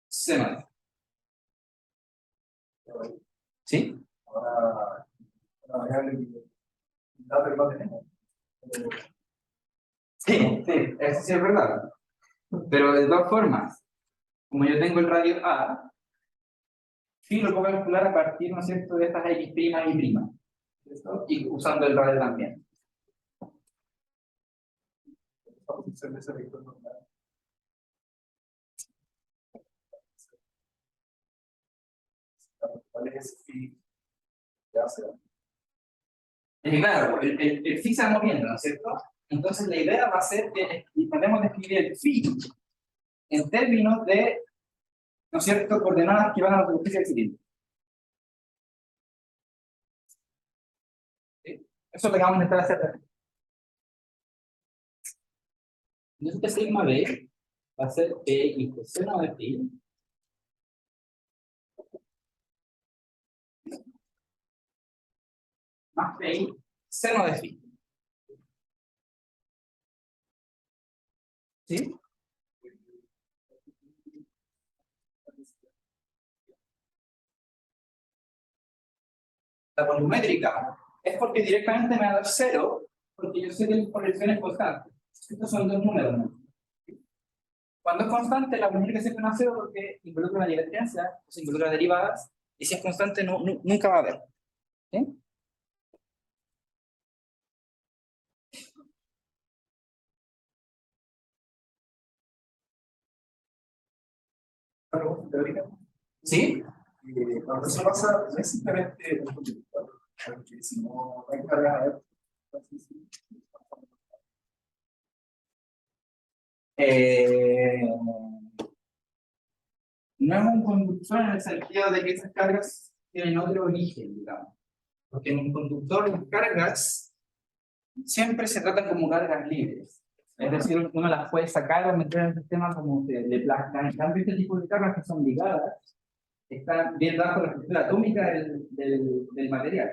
seno de phi. ¿Sí? Ahora, la variable que dato que no tenemos. Sí, eso sí es verdad. Pero de todas formas, como yo tengo el radio A, phi lo puedo calcular a partir, ¿no es cierto?, de estas X' y prima, ¿cierto? Y usando el radio también. La posición de ese vector normal. ¿Cuál es ese phi? Ya se Claro, el phi se va moviendo, ¿no es cierto? Entonces la idea va a ser que podemos describir el phi en términos de, ¿no es cierto?, coordenadas que van a la superficie del cilindro. ¿Sí? Eso es lo que vamos a intentar hacer. Entonces, este sigma B va a ser Px por seno de phi más Pi seno de phi. ¿Sí? La volumétrica es porque directamente me va a dar 0, porque yo sé que la corrección es constante. Estos son dos números, ¿no? Cuando es constante, la volumétrica siempre va a 0 porque involucra una divergencia, o se involucra derivadas, y si es constante, nunca va a haber. ¿Sí? Claro, teórica. ¿Sí? Cuando eso pasa, no es simplemente un conductor, porque si no hay carga de No es un conductor en el sentido de que esas cargas tienen otro origen, digamos. Porque en un conductor las cargas siempre se tratan como cargas libres. Es decir, uno las puede sacar o meter en el sistema como de plasma. En cambio, este tipo de cargas que son ligadas están bien bajo la estructura atómica del material.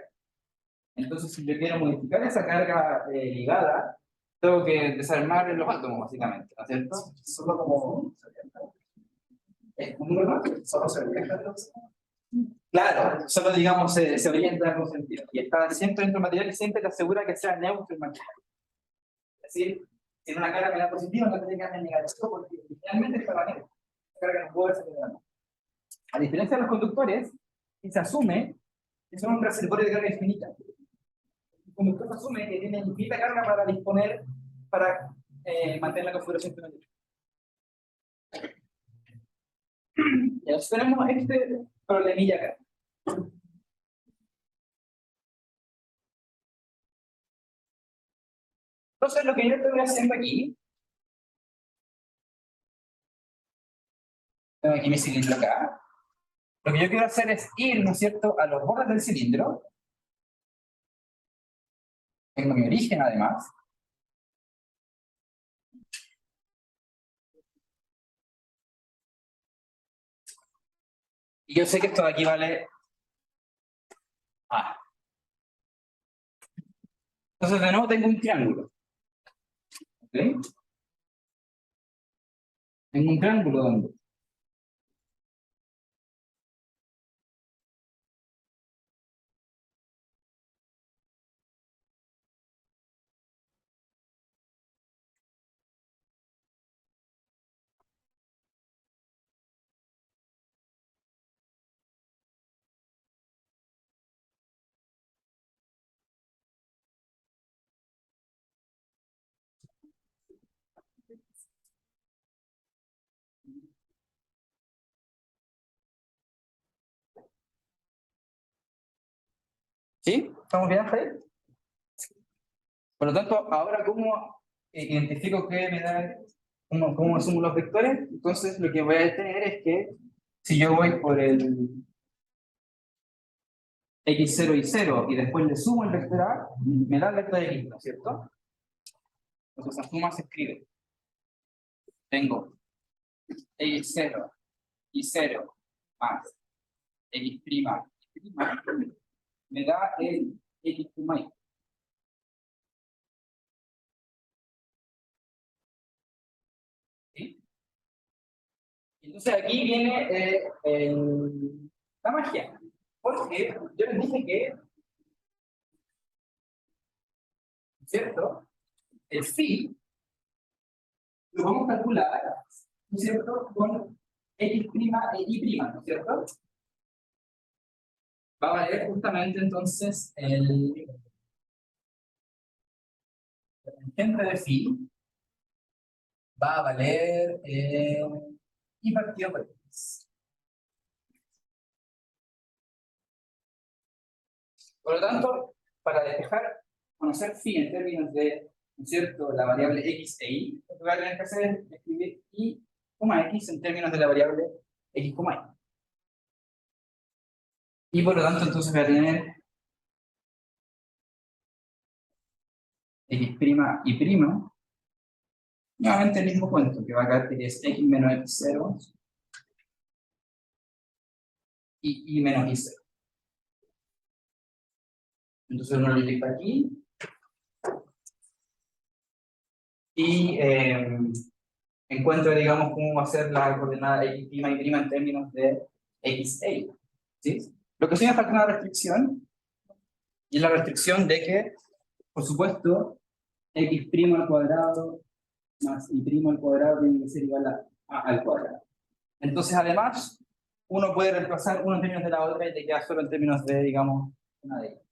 Entonces, si yo quiero modificar esa carga ligada, tengo que desarmar los átomos, básicamente, ¿no es cierto? solo como solo se orienta. Claro, solo digamos se orienta con sentido. Y está siempre dentro del material y siempre te asegura que sea neutro el material. Es decir, si en una carga me da positiva, no tiene que darme negativo porque inicialmente está negativo. La carga no puede ser negativa. A diferencia de los conductores, se asume que son un reservorio de carga infinita. El conductor asume que tiene infinita carga para disponer, para mantener la configuración que tiene. Y ahora tenemos este problemilla acá. Entonces, lo que yo estoy haciendo aquí, tengo aquí mi cilindro acá, lo que yo quiero hacer es ir, ¿no es cierto?, a los bordes del cilindro. Tengo mi origen, además. Y yo sé que esto de aquí vale A. Entonces, de nuevo tengo un triángulo. ¿Ok? En un triángulo, ¿dónde? ¿Sí? ¿Estamos bien, Jair? Por lo tanto, ahora, ¿cómo identifico qué me da, cómo asumo los vectores? Entonces, lo que voy a tener es que si yo voy por el x0 y 0 y después le sumo el vector a, me da el vector x, ¿no es cierto? Entonces, la suma se escribe. Tengo x0 y 0 más x' y' me da el x'. ¿Sí? Entonces aquí viene la magia, porque yo les dije que, ¿cierto? El phi lo vamos a calcular, ¿no es cierto? Con x' e y', ¿no es cierto? Va a valer justamente entonces el tangente de phi va a valer y partido por x. Por lo tanto, para despejar, conocer phi en términos de, ¿no es cierto?, la variable x e y, lo que voy a tener que hacer es escribir y, x en términos de la variable x, y por lo tanto entonces voy a tener x' y prima, nuevamente el mismo cuento, que va a quedar que es x menos x0 y menos y0. Entonces uno lo indica aquí y encuentro, digamos, cómo va a ser la coordenada x' y prima en términos de x e y. ¿Sí? Lo que sí me falta una restricción, y es la restricción de que, por supuesto, x' al cuadrado más y' al cuadrado tiene que ser igual a al cuadrado. Entonces, además, uno puede reemplazar uno en términos de la otra y te queda solo en términos de, digamos, una de ellas.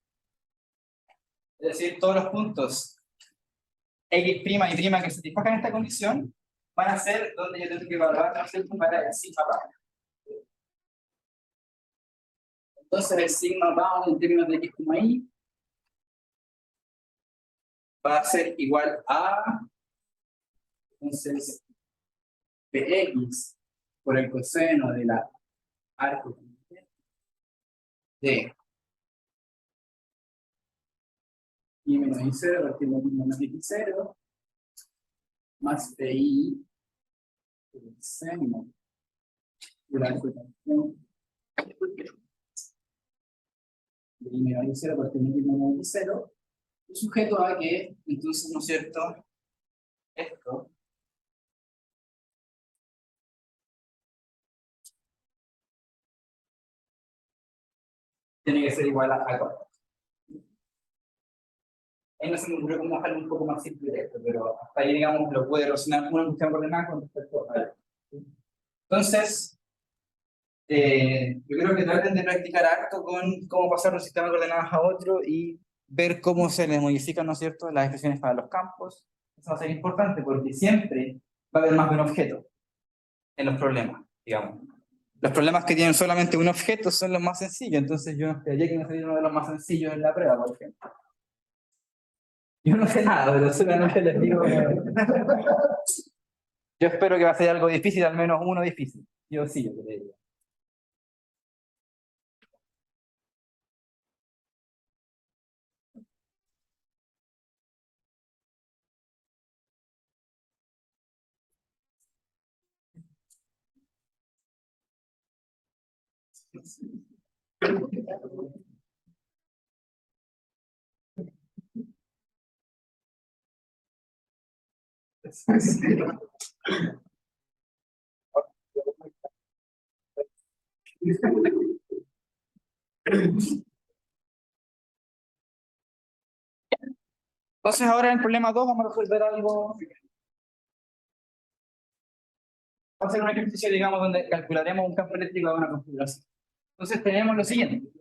Es decir, todos los puntos x' y' que satisfagan esta condición van a ser donde yo tengo que evaluar, ¿no es cierto?, para el sigma bound. Entonces, el sigma bound en términos de x, y va a ser igual a, entonces, px por el coseno de la arco de y menos y0 partiendo de menos x0 más pi por el seno de la arco de y menos y0 partiendo de menos y0 sujeto a que, entonces, ¿no es cierto?, esto tiene que ser igual a 4. Ahí no se me ocurrió cómo dejarlo un poco más simple de esto, pero hasta ahí, digamos, lo puede relacionar una cuestión coordenada con respecto a esto. Entonces, yo creo que traten de practicar harto con cómo pasar de un sistema de coordenadas a otro y ver cómo se les modifican, ¿no es cierto?, las expresiones para los campos. Eso va a ser importante porque siempre va a haber más de un objeto en los problemas, digamos. Los problemas que tienen solamente un objeto son los más sencillos, entonces yo esperaría que me saliera uno de los más sencillos en la prueba, por ejemplo. Yo no sé nada, pero solamente les digo. Yo espero que va a ser algo difícil, al menos uno difícil. Yo sí, yo creo. Entonces ahora en el problema 2 vamos a resolver algo. Vamos a hacer un ejercicio, digamos, donde calcularemos un campo eléctrico de una configuración. Entonces tenemos lo siguiente.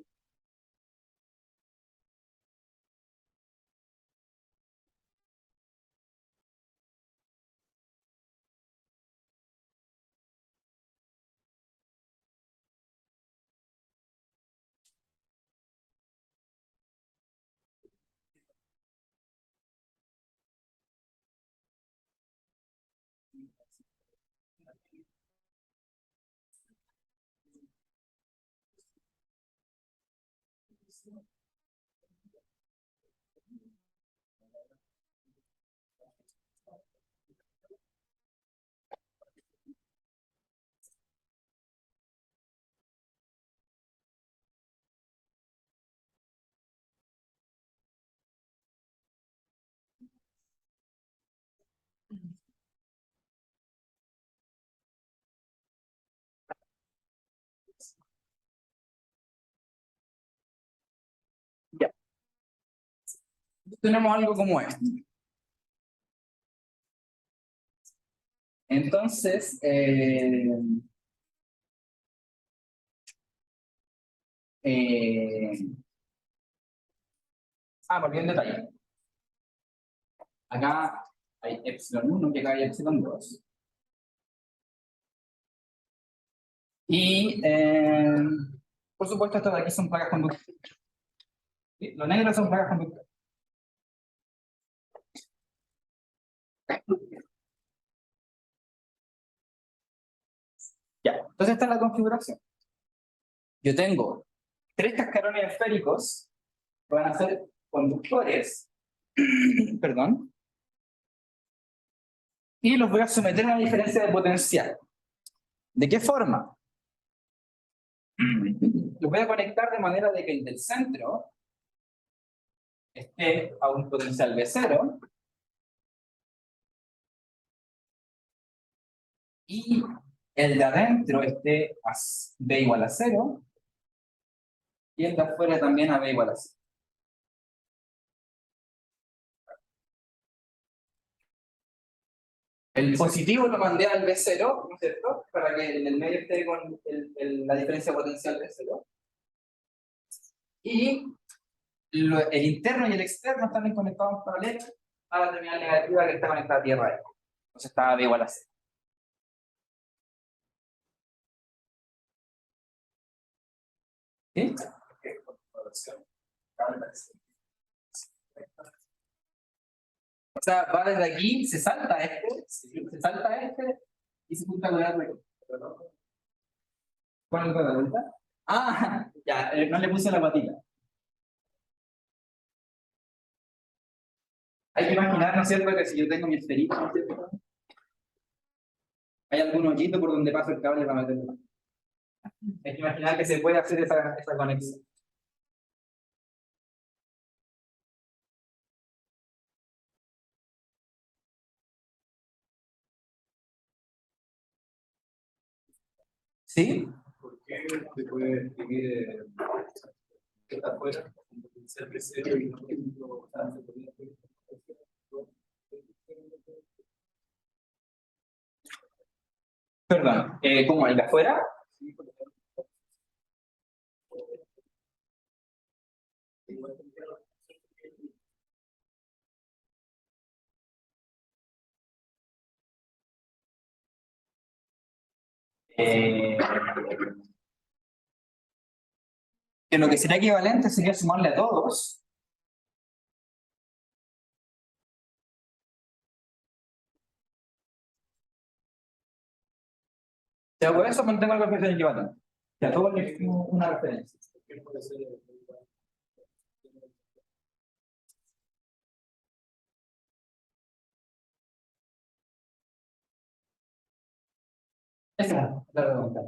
Ya. Tenemos algo como esto. Entonces, me olvidé un detalle. Acá hay epsilon 1 y acá hay epsilon 2. Y, por supuesto, estas de aquí son placas conductoras. ¿Sí? Los negros son placas conductoras. Ya, entonces esta es la configuración. Yo tengo 3 cascarones esféricos que van a ser conductores, perdón, y los voy a someter a una diferencia de potencial. ¿De qué forma? Los voy a conectar de manera de que el del centro esté a un potencial B0 y el de adentro esté a B igual a 0 y el de afuera también a B igual a 0. El positivo lo mandé al B0, ¿no es cierto? Para que en el medio esté con la diferencia potencial B0. Y el interno y el externo están conectados en paralelo a la terminal negativa que está conectada a tierra. Entonces está a B igual a 0. ¿Sí? O sea, va desde aquí, se salta y se junta con el otro. ¿Cuál es la vuelta? Ah, ya, no le puse la patita. Hay que imaginar, ¿no es cierto?, que si yo tengo mi esferito, ¿no es cierto?, hay algún hoyito por donde pasa el cable para meterlo. Hay que imaginar que se puede hacer esa conexión. ¿Sí? ¿Por qué se puede escribir que está afuera? Ser B0 y no Perdón, ¿cómo? ¿El de afuera? Que lo que sería equivalente sería sumarle a todos. Ya por eso mantengo la referencia equivalente. Que a todos les escribo una referencia. Esa es la pregunta.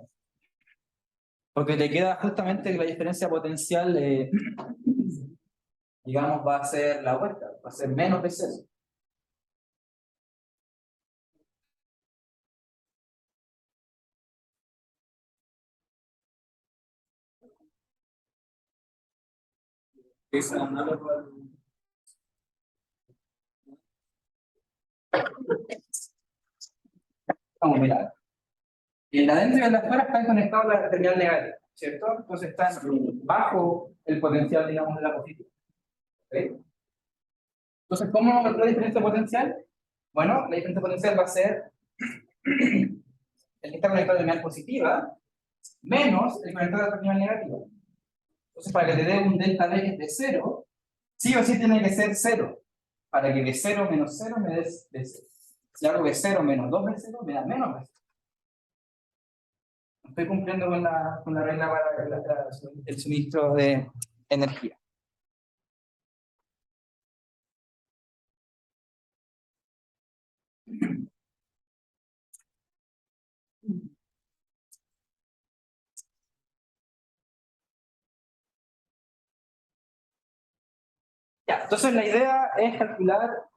Porque te queda justamente que la diferencia potencial, digamos, va a ser la vuelta, va a ser menos de 0. Es análogo al. Vamos a mirar. En la dentro y en la afuera están conectados a la terminal negativa, ¿cierto? Entonces están bajo el potencial, digamos, de la positiva. ¿Ok? Entonces, ¿cómo la diferencia potencial? Bueno, la diferencia potencial va a ser el que está conectado a la terminal positiva menos el conectado a la terminal negativa. Entonces, para que te dé un delta D que es de 0, sí o sí tiene que ser 0. Para que de 0 menos 0 me des de 0. Si hago de 0 menos 2 de 0, me da menos de 0. Estoy cumpliendo con la regla para el suministro de energía. Ya, entonces la idea es calcular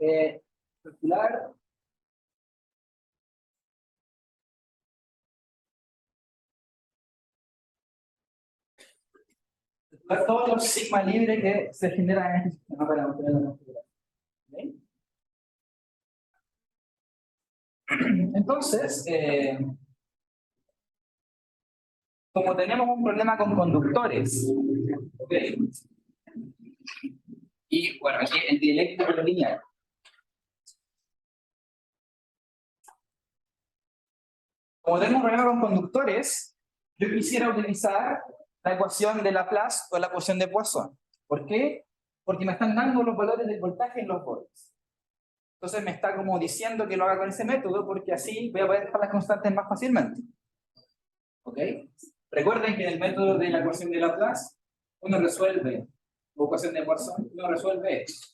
todos los sigma libre que se generan en este sistema para obtener la configuración. ¿Okay? Entonces, como tenemos un problema con conductores, ¿okay? Y bueno, aquí el dieléctrico lineal. Como tenemos un problema con conductores, yo quisiera utilizar la ecuación de Laplace o la ecuación de Poisson. ¿Por qué? Porque me están dando los valores del voltaje en los bordes. Entonces me está como diciendo que lo haga con ese método, porque así voy a poder dejar las constantes más fácilmente. ¿Ok? Recuerden que en el método de la ecuación de Laplace, uno resuelve, o ecuación de Poisson, uno resuelve esto.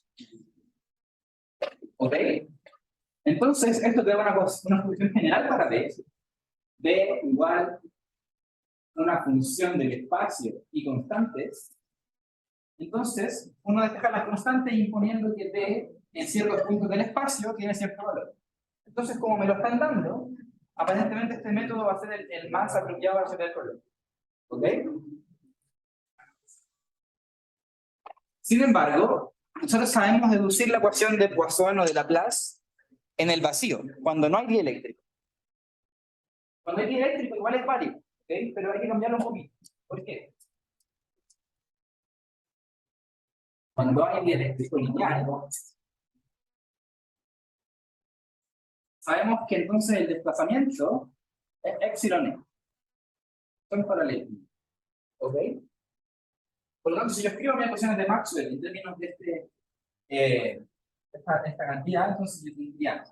¿Ok? Entonces, esto te da una solución general para B. B igual una función del espacio y constantes. Entonces, uno despeja las constantes imponiendo que B en ciertos puntos del espacio tiene cierto valor. Entonces, como me lo están dando, aparentemente este método va a ser el más apropiado para resolver el problema. ¿Ok? Sin embargo, nosotros sabemos deducir la ecuación de Poisson o de Laplace en el vacío, cuando no hay dieléctrico. Cuando hay dieléctrico igual es válido, ¿okay? Pero hay que cambiarlo un poquito. ¿Por qué? Cuando hay dieléctrico lineal, sabemos que entonces el desplazamiento es epsilon e. Son paralelos. ¿Ok? Por lo tanto, si yo escribo mis ecuaciones de Maxwell en términos de esta cantidad, entonces yo tendría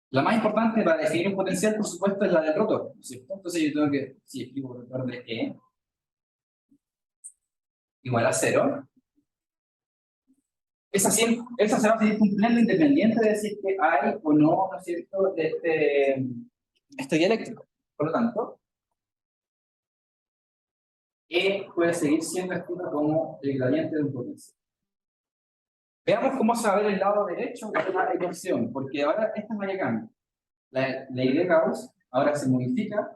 la más importante para definir un potencial, por supuesto, es la del rotor, ¿cierto? Entonces yo tengo que, si escribo rotor de E igual a 0, esa se va a seguir cumpliendo independiente de decir que hay o no, ¿no es cierto?, de este dieléctrico. Por lo tanto, E puede seguir siendo escrito como el gradiente de un potencial. Veamos cómo se va a ver el lado derecho de la ecuación, porque ahora esta es la que cambia. La ley de Gauss ahora se modifica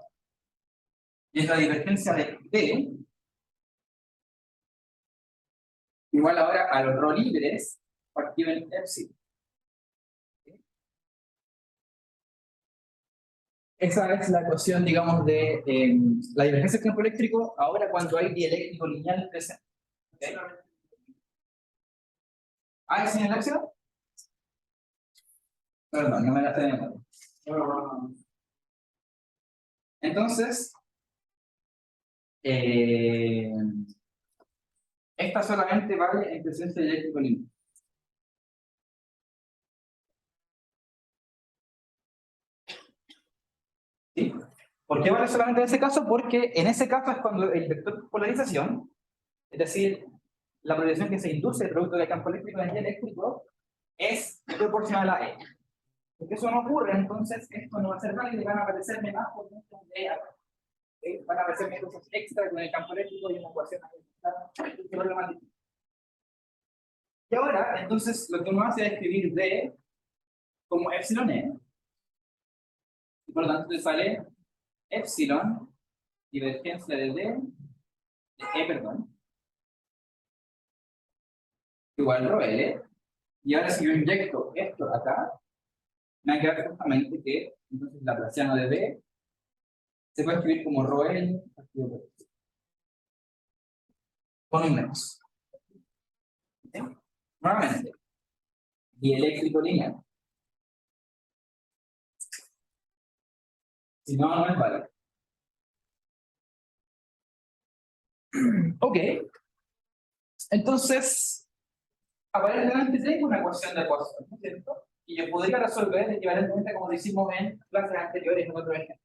y es la divergencia de D igual ahora a los rho libres partido en epsilon. Esa es la ecuación, digamos, de la divergencia del campo eléctrico ahora cuando hay dieléctrico lineal presente. ¿Okay? ¿Ah, es en el epsilon? Perdón, no me la estoy llamando. Entonces, esta solamente vale en presencia de dieléctrico lineal. ¿Sí? ¿Por qué vale solamente en ese caso? Porque en ese caso es cuando el vector de polarización, es decir, la polarización que se induce producto del campo eléctrico en el eléctrico, es proporcional a E. Porque eso no ocurre, entonces esto no va a ser válido y van a aparecerme más potencias de E. ¿Okay? Van a aparecerme cosas extra con el campo eléctrico y una ecuación problemática. Y ahora, entonces, lo que uno hace es escribir D como epsilon E. Y por lo tanto, te sale epsilon divergencia de D, de E, perdón, igual rho L, y ahora si yo inyecto esto acá, me va a quedar justamente que entonces la Laplaciano de B se puede escribir como rho L con un menos. ¿Sí? Nuevamente, dieléctrico lineal. Si no, no es válido. Ok. Entonces, aparentemente tengo una ecuación de Poisson, ¿no es cierto? Y yo podría resolver equivalentemente como lo hicimos en clases anteriores en otro ejemplo.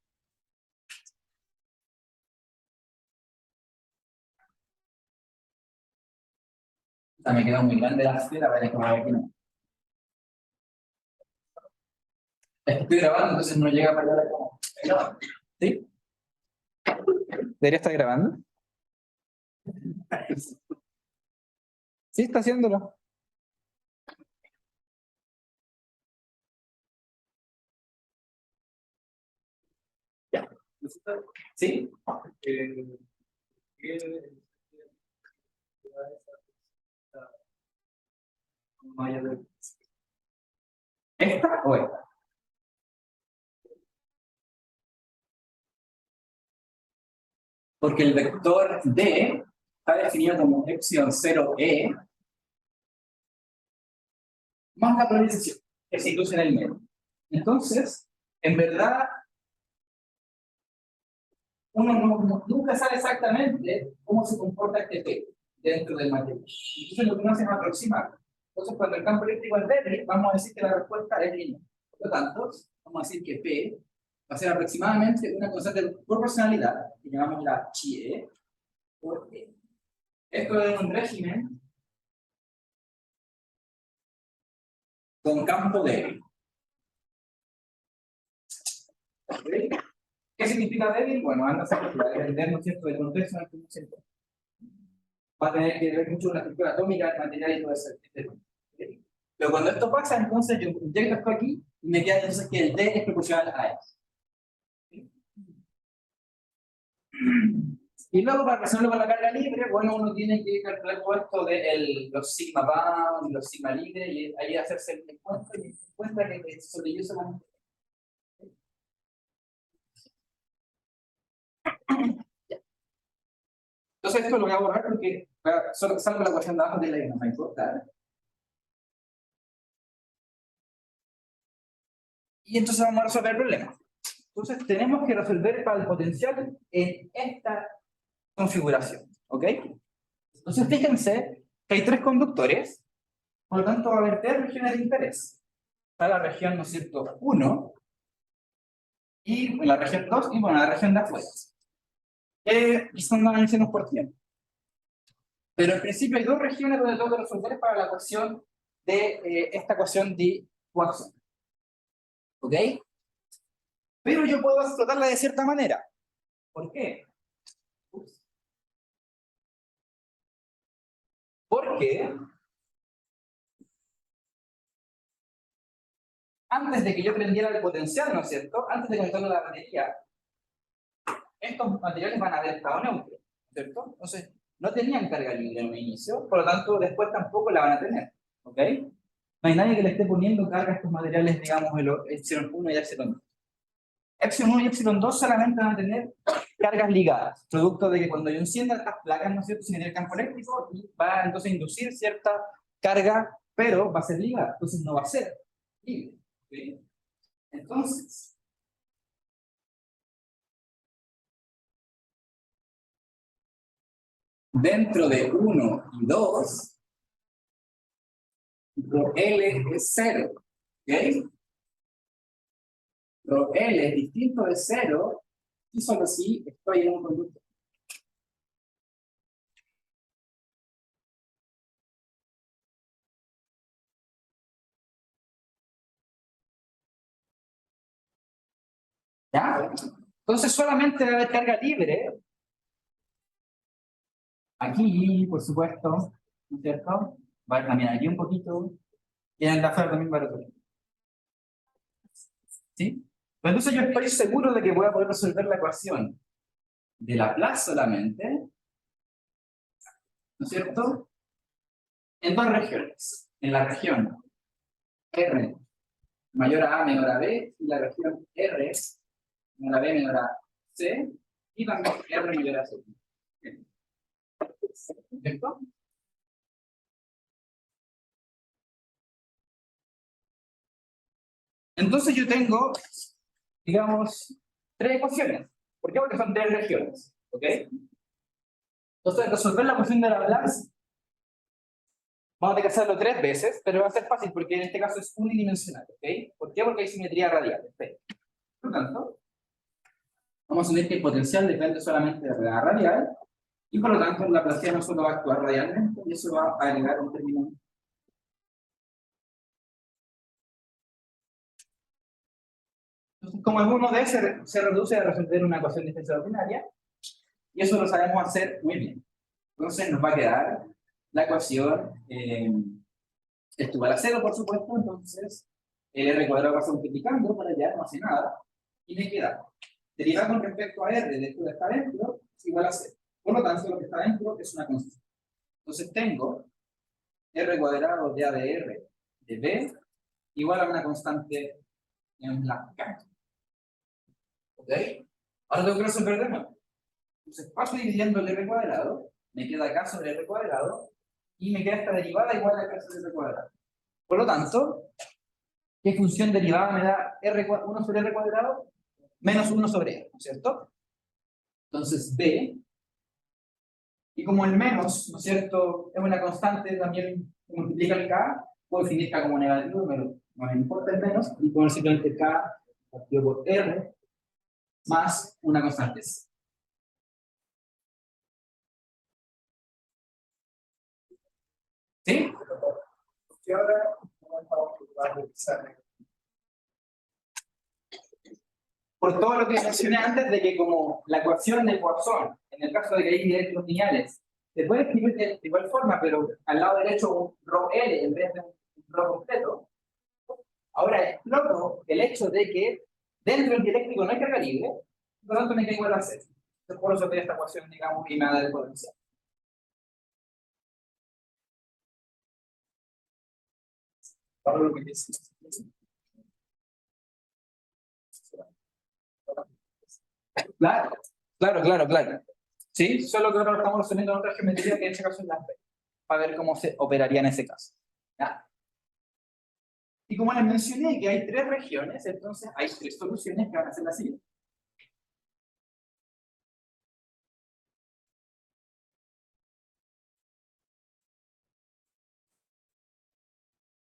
O sea, me quedó muy grande la esfera, vale, como aquí no. Estoy grabando, entonces no llega para allá como. ¿Sí? ¿Debería estar grabando? Sí, está haciéndolo. Ya. ¿Sí? ¿Esta o esta? Porque el vector D está definido como epsilon 0e más la polarización que se induce en el medio. Entonces, en verdad, uno nunca sabe exactamente cómo se comporta este P dentro del material. Entonces, lo que uno hace es aproximar. Entonces, cuando el campo eléctrico es débil, vamos a decir que la respuesta es lineal. Por lo tanto, vamos a decir que P va a ser aproximadamente una constante de proporcionalidad, que llamamos la chi por E. Esto es un régimen con campo débil. ¿Okay? ¿Qué significa débil? Bueno, anda a saber que va a depender, ¿no es cierto?, del contexto en el que uno se encuentra. Va a tener que ver mucho con la estructura atómica, el material y todo eso. ¿Okay? Pero cuando esto pasa, entonces yo inyecto esto aquí y me queda entonces que el D es proporcional a E. ¿Okay? Y luego, para resolverlo con la carga libre, bueno, uno tiene que calcular todo esto de los sigma bound y los sigma libre, y ahí hacerse el encuentro y se encuentra que sobre ello solamente. Entonces esto lo voy a borrar porque solo salgo la ecuación de abajo de la y no me importa. Y entonces vamos a resolver el problema. Entonces tenemos que resolver para el potencial en esta configuración. ¿Ok? Entonces fíjense que hay tres conductores, por lo tanto va a haber tres regiones de interés. Está la región, ¿no es cierto?, 1, y la región 2, y bueno, la región de afuera. Y son analicemos por tiempo. Pero en principio hay dos regiones donde tengo que resolver para la ecuación de esta ecuación de Poisson. ¿Ok? Pero yo puedo explotarla de cierta manera. ¿Por qué? Porque antes de que yo prendiera el potencial, ¿no es cierto?, antes de conectarlo a la batería, estos materiales van a haber estado neutros, ¿cierto? Entonces, no tenían carga libre en un inicio, por lo tanto, después tampoco la van a tener. ¿Ok? No hay nadie que le esté poniendo carga a estos materiales, digamos, el epsilon 1 y epsilon 2. Epsilon 1 y epsilon 2 solamente van a tener cargas ligadas, producto de que cuando yo encienda estas placas, ¿no es cierto?, se genera el campo eléctrico y va entonces a inducir cierta carga, pero va a ser ligada, entonces no va a ser libre. ¿Okay? Entonces, dentro de 1 y 2, rho L es 0. ¿Ok? Rho L es distinto de 0 y solo si estoy en un conducto. ¿Ya? Entonces solamente va a haber carga libre. Aquí, por supuesto, ¿no es cierto? Va a haber también aquí un poquito. Y en el de afuera también va a haber otro. ¿Sí? Pero entonces yo estoy seguro de que voy a poder resolver la ecuación de Laplace solamente, ¿no es cierto?, en dos regiones. En la región R mayor a menor a B, y la región R menor a B menor a C, y también R mayor a C. ¿Cierto? Entonces yo tengo, digamos, tres ecuaciones. ¿Por qué? Porque son tres regiones. ¿Ok? Entonces, resolver la ecuación de Laplace, vamos a tener que hacerlo tres veces, pero va a ser fácil porque en este caso es unidimensional. ¿Ok? ¿Por qué? Porque hay simetría radial. Por lo tanto, vamos a asumir que el potencial depende solamente de la radial, y por lo tanto el laplaciano solo va a actuar radialmente, y eso va a agregar un término. Entonces, como el 1D se reduce a resolver una ecuación diferencial ordinaria, y eso lo sabemos hacer muy bien. Entonces nos va a quedar la ecuación, esto igual a 0, por supuesto, entonces el r cuadrado va a ser multiplicando para allá, no hace nada, y me queda derivar con respecto a r de esto que está dentro es igual a 0. Por lo tanto, lo que está dentro es una constante. Entonces tengo r cuadrado de a de r de b igual a una constante en la K. ¿Ok? Ahora tengo que resolver de nuevo. Entonces paso dividiendo el r cuadrado, me queda k sobre r cuadrado, y me queda esta derivada igual a k sobre r cuadrado. Por lo tanto, ¿qué función derivada me da 1 sobre r cuadrado? Menos 1 sobre r, ¿no es cierto? Entonces b, y como el menos, ¿no es cierto?, es una constante, también multiplica el k, puedo definir k como negativo, pero no me importa el menos, y pongo simplemente k partido por r más una constante. ¿Sí? Y ahora vamos a revisar. Por todo lo que mencioné antes de que como la ecuación de Poisson, en el caso de que hay directos lineales, se puede escribir de igual forma, pero al lado derecho un rho L en vez de un rho completo. Ahora exploto el hecho de que dentro del dialéctrico no hay carga libre, por lo tanto me queda igual a 0. Entonces por eso que esta ecuación, digamos, y me da el potencial. Ahora lo que dice. Claro, claro. ¿Sí? Solo que ahora estamos resolviendo otra geometría que en este caso es la B, para ver cómo se operaría en ese caso. ¿Ya? Y como les mencioné que hay tres regiones, entonces hay tres soluciones que van a ser las siguientes.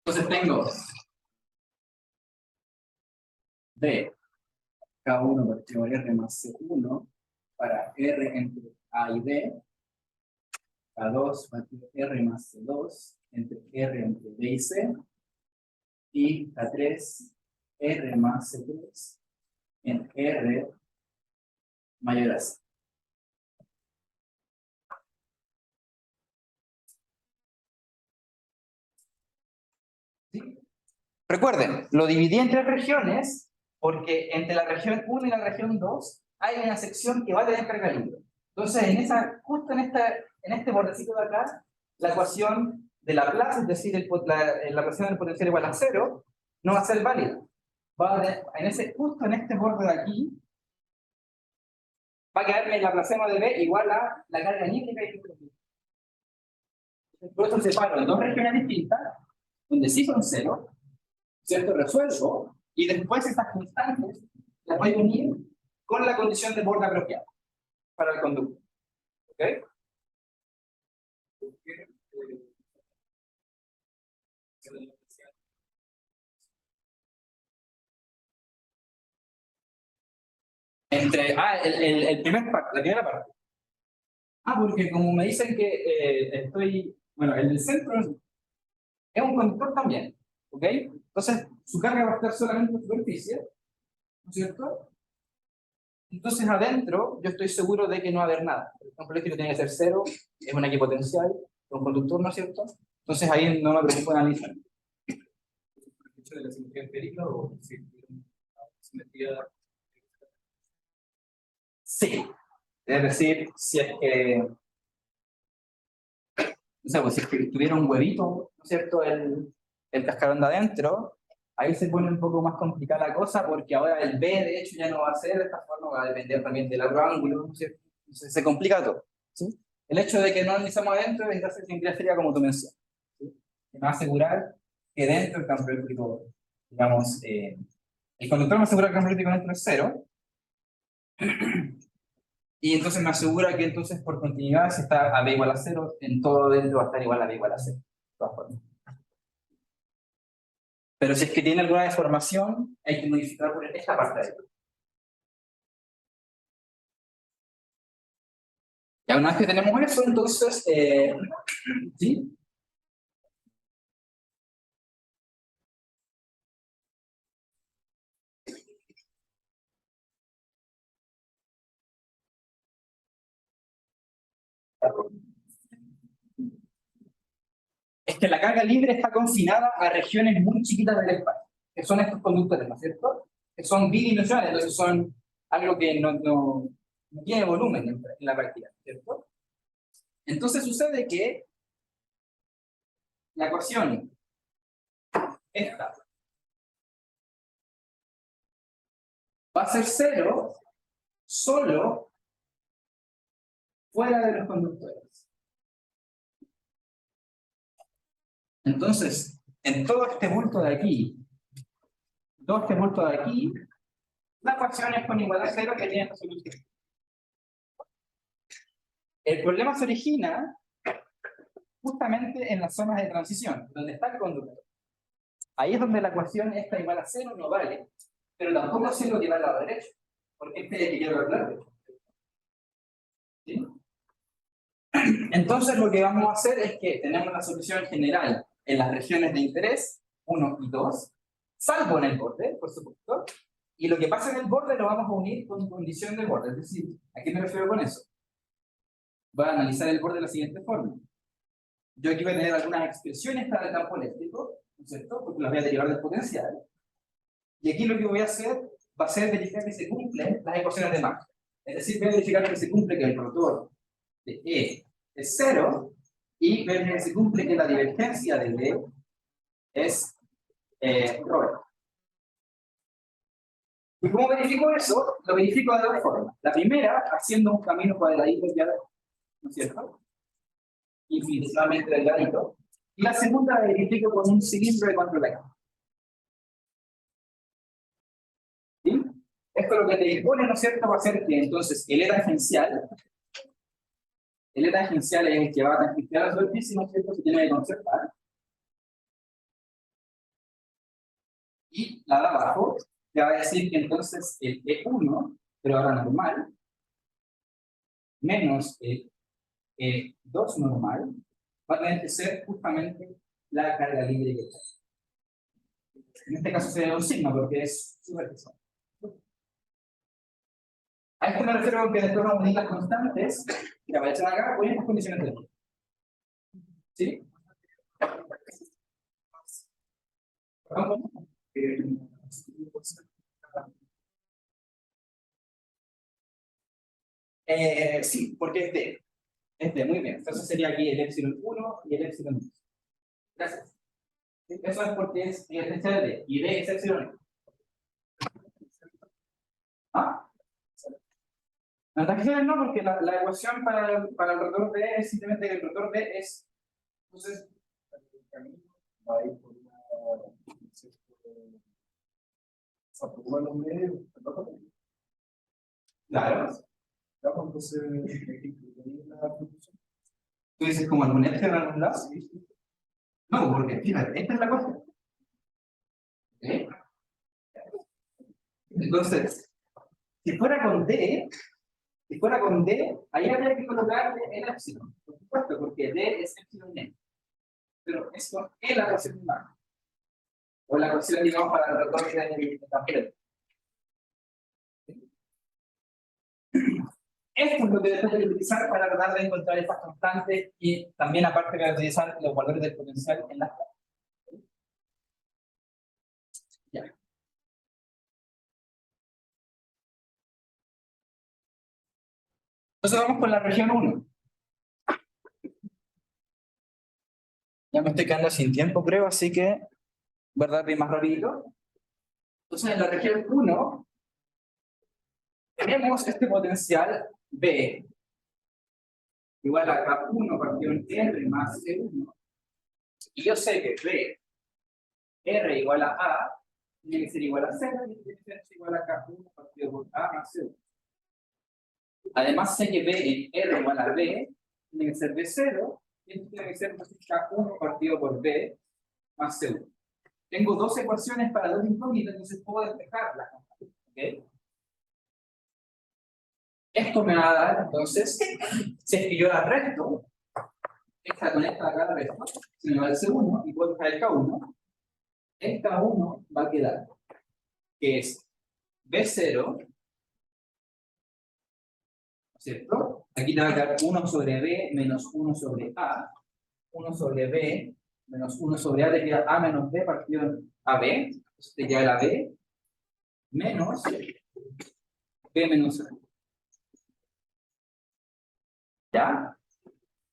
Entonces tengo D, K1 partido R más C1 para R entre A y D, K2 partido R más C2 entre R entre B y C, y K3 R más C3 en R mayor a C. ¿Sí? Recuerden, lo dividí en tres regiones porque entre la región 1 y la región 2 hay una sección que va a tener carga libre. Entonces, justo en este bordecito de acá, la ecuación de Laplace, es decir, la ecuación del potencial igual a 0, no va a ser válida. Justo en este borde de aquí, va a quedarme el laplaciano de B igual a la carga libre que hay que. Por eso separo en dos regiones distintas, donde sí son 0, ¿cierto? Resuelvo, y después estas constantes las voy a unir con la condición de borde apropiado para el conducto. ¿Ok? La primera parte. Porque como me dicen que bueno, el del centro es un conductor también, ¿ok? Entonces, su carga va a estar solamente en superficie, ¿no es cierto? Entonces, adentro, yo estoy seguro de que no va a haber nada. Por ejemplo, esto tiene que ser 0, es una equipotencial, es un conductor, ¿no es cierto? Entonces, ahí no me preocupo de analizar. ¿El hecho de la simetría empírica o si simetría? Sí. Es decir, si es que O sea, pues si es que tuviera un huevito, ¿no es cierto?, el cascarón de adentro, ahí se pone un poco más complicada la cosa, porque ahora el B, de hecho, ya no va a ser de esta forma, va a depender también del otro ángulo, ¿no es cierto? Entonces se complica todo, ¿sí? El hecho de que no analizamos adentro, entonces siempre sería como tú mencionas, ¿sí? Que me va a asegurar que dentro el campo eléctrico, digamos, el conductor me asegura que el campo eléctrico dentro es cero, y entonces me asegura que entonces por continuidad, si está a B igual a cero, en todo dentro va a estar igual a B igual a cero, de todas formas. Pero si es que tiene alguna deformación, hay que modificar por esta parte de ahí. Y una vez que tenemos eso, entonces, ¿sí? Es que la carga libre está confinada a regiones muy chiquitas del espacio, que son estos conductores, ¿no es cierto? Que son bidimensionales, entonces son algo que no tiene volumen en la práctica, ¿cierto? Entonces sucede que la ecuación, esta, va a ser cero solo fuera de los conductores. Entonces, en todo este bulto de aquí, todo este bulto de aquí, la ecuación es con igual a cero que tiene esta solución. El problema se origina justamente en las zonas de transición, donde está el conductor. Ahí es donde la ecuación esta igual a cero no vale, pero tampoco sé lo que va al lado derecho, porque este es el que quiero hablar. ¿Sí? Entonces lo que vamos a hacer es que tenemos la solución general en las regiones de interés 1 y 2, salvo en el borde, por supuesto, y lo que pasa en el borde lo vamos a unir con condición de borde. Es decir, ¿a qué me refiero con eso? Voy a analizar el borde de la siguiente forma. Yo aquí voy a tener algunas expresiones para el campo eléctrico, ¿no es cierto? Porque las voy a derivar del potencial. Y aquí lo que voy a hacer va a ser verificar que se cumplen las ecuaciones de Maxwell. Es decir, voy a verificar que se cumple que el rotor de E es cero y ver que se cumple que la divergencia de D es Rho. ¿Y cómo verifico eso? Lo verifico de dos formas. La primera, haciendo un camino cuadradito ya, ¿no es cierto? Infinitamente delgadito. Y la segunda la verifico con un cilindro de control X. ¿Sí? Esto lo que te dispone, ¿no es cierto?, va a ser que entonces el E tangencial es el que va a tangenciar la superficie, ¿no es cierto?, se tiene que conservar. Y la de abajo te va a decir que entonces el E1, pero ahora normal, menos el E2 normal, va a tener que ser justamente la carga libre que está. En este caso sería un sigma porque es superficial. A esto me refiero con que después vamos a unir las constantes que aparecen acá con estas condiciones de tiempo. ¿Sí? ¿Perdón? Sí, porque es D. Es D, muy bien. Entonces sería aquí el epsilon 1 y el epsilon 2. Gracias. Eso es porque es diferencial de D. Y D es epsilon. ¿Ah? La tangente no, porque la ecuación para el rotor D es simplemente que el rotor D es. Entonces, el camino va a ir por una. Por los medios. Claro. Entonces, ¿tú dices como algún epsilon en algún lado? No, porque fíjate, esta es la cosa. ¿Okay? Entonces, si fuera con D, ahí habría que colocarle el epsilon, por supuesto, porque D es epsilon n. Pero esto es la ecuación humana. O la ecuación, digamos, para el rotor del campo. Esto es lo que después hay que utilizar para tratar de encontrar estas constantes y también aparte de utilizar los valores del potencial en las tablas. Ya. Entonces vamos con la región 1. Ya me estoy quedando sin tiempo, creo, así que, ¿verdad? Bien más rapidito. Entonces, en la región 1, tenemos este potencial B igual a K1 partido en R más C1. Y yo sé que B, R igual a A, tiene que ser igual a 0 y tiene que ser igual a K1 partido por A más C1. Además sé que B en R igual a B tiene que ser B0 y esto tiene que ser entonces K1 partido por B más C1. Tengo dos ecuaciones para dos incógnitas, entonces puedo despejarlas. ¿Okay? Esto me va a dar, entonces, si es que yo la resto, esta con esta acá la resto, se me va el C1 y puedo dejar el K1. El K1 va a quedar, que es B0, ¿cierto? Aquí te va a quedar 1 sobre B menos 1 sobre A, 1 sobre B menos 1 sobre A, te queda A menos B partido en AB, entonces te queda la B menos B menos A. ¿Ya?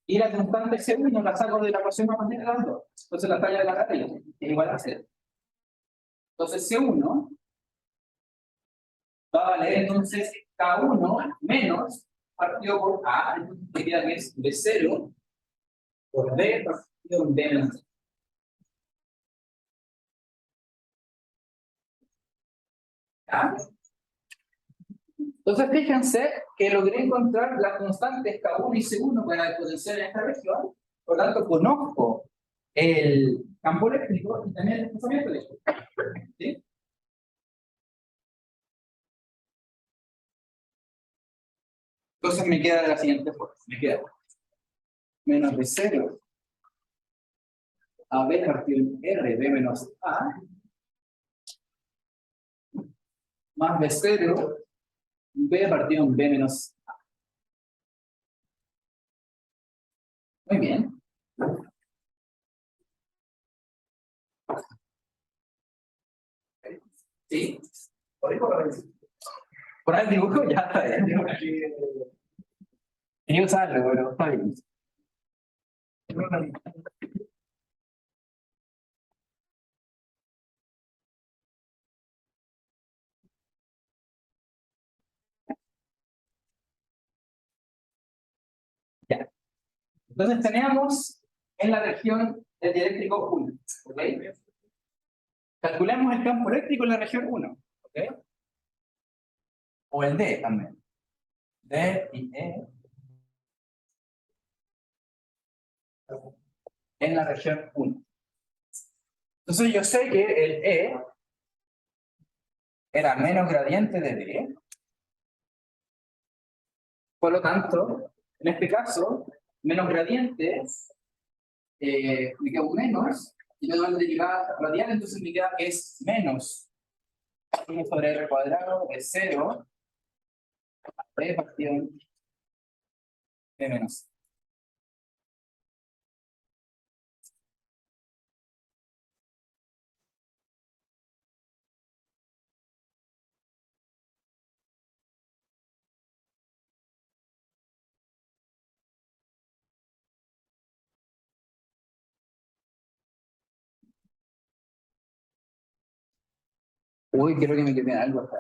Y la constante C1 la saco de la ecuación más de las dos. Entonces la talla de la carrera es igual a 0. Entonces C1 va a valer entonces K1 menos partido por A, entonces te queda que es B0 por B partido en B menos A. ¿Ya? Entonces fíjense que logré encontrar las constantes K1 y C1 para el potencial en esta región, por lo tanto conozco el campo eléctrico y también el desplazamiento eléctrico. ¿Sí? Entonces me queda de la siguiente forma, me queda menos B0 a B partido en R, B menos A, más B0, B partido en B menos A. Muy bien. ¿Sí? Por ahí el dibujo ya está bien. Quería usarlo, pero está bien. Ya. Entonces tenemos en la región el dieléctrico 1. ¿Ok? Calculemos el campo eléctrico en la región 1. ¿Ok? O el D también. D y E en la región 1. Entonces yo sé que el E era menos gradiente de D. Por lo tanto, en este caso, menos gradiente, me queda un menos, y me da una derivada radial, entonces me queda que es menos 1 sobre R cuadrado de 0 B partido en B menos. Uy, quiero que me quede algo acá.